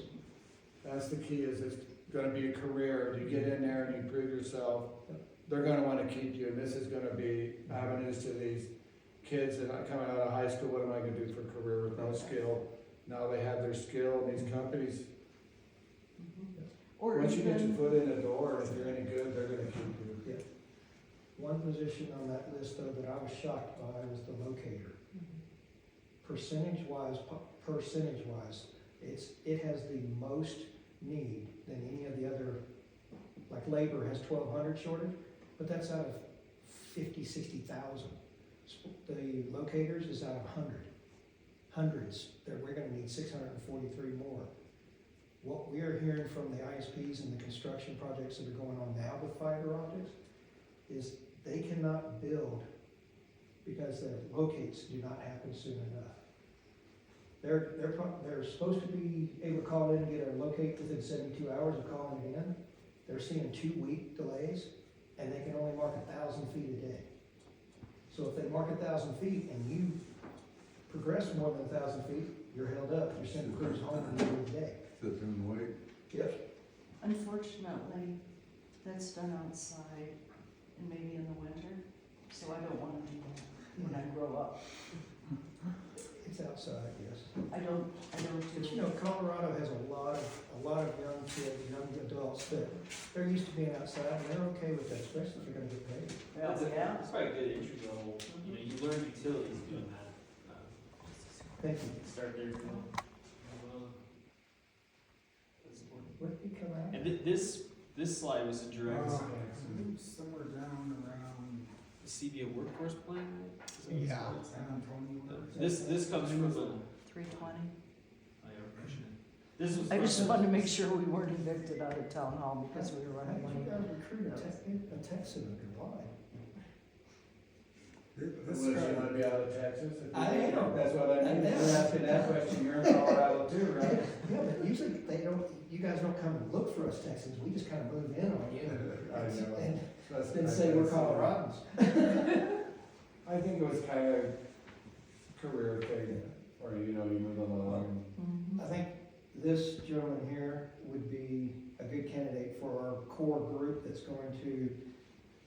That's the key, is it's gonna be a career. You get in there and you prove yourself, they're gonna wanna keep you, and this is gonna be avenues to these kids that are coming out of high school, what am I gonna do for a career with no skill? Now they have their skill, and these companies, Or once you get your even, foot in the door, if you're any good, they're gonna keep you. one position on that list though that I was shocked by was the locator. Percentage-wise, it has the most need than any of the other, like labor has 1,200 shortage, but that's out of 60,000. The locators is out of hundreds, that we're gonna need 643 more. What we are hearing from the ISPs and the construction projects that are going on now with fiber optics is they cannot build because their locates do not happen soon enough. They're supposed to be able to call in and get a locate within 72 hours of calling it in. They're seeing 2-week delays, and they can only mark 1,000 feet a day. So if they mark 1,000 feet and you progress more than 1,000 feet, you're held up. You're sending crews home at the end of the day. Sit there and wait. Yep. unfortunately, that's done outside and maybe in the winter, so I don't wanna do that when I grow up. It's outside, yes. I don't But you do, know, Colorado has a lot of young kids, young adults that they're used to being outside and they're okay with that, especially if they're gonna get paid. yeah. It's probably a good entry level, you know, you learn utilities doing that. Thank you. Start there, you know. That's important. What did he come out? And this slide was a direct, Somewhere down around the CBA workforce plan, right? Is that what it's Yeah. called? San Antonio. This comes from the, 320. this was. I just wanted to make sure we weren't evicted out of town hall because we were How running did you late. guys recruit a Texan? Why? This Was you guy, wanna be out of Texas? I am. That's what I mean, I am. you're asking that question, you're in Colorado too, right? Yeah, but usually you guys don't come and look for us Texans, we just kind of move in on you. I know. And That's- then say we're Coloradans. I think it was kind of career thing, or you know, you move along. Mhm. I think this gentleman here would be a good candidate for our core group that's going to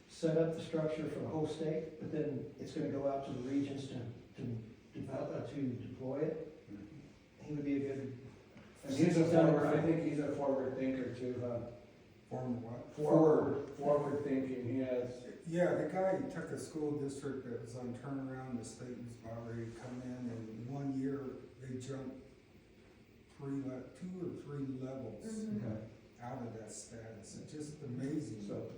set up the structure for the whole state, but then it's gonna go out to the regions to develop, to deploy it. He would be a good. And he's a forward, I think he's a forward thinker too, huh? former what? Forward thinking, he has. Yeah, the guy took a school district that was on turnaround, the state was about ready to come in, and in 1 year, they jumped 2 or 3 levels Okay. out of that status. It's just amazing. So-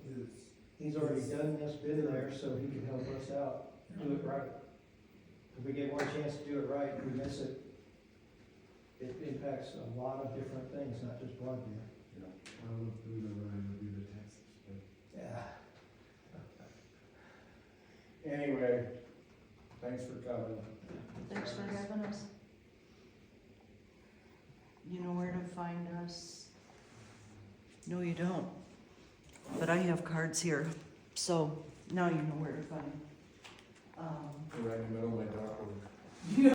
He's already done this, been there, so he can help us out, do it right. If we get one chance to do it right, and we miss it, it impacts a lot of different things, not just broadband. I don't know if we know where to be the Texas, but. Yeah. Anyway, thanks for coming. Thanks for having us. You know where to find us? No, you don't. But I have cards here, so now you know where to find. Right in the middle of my dark room.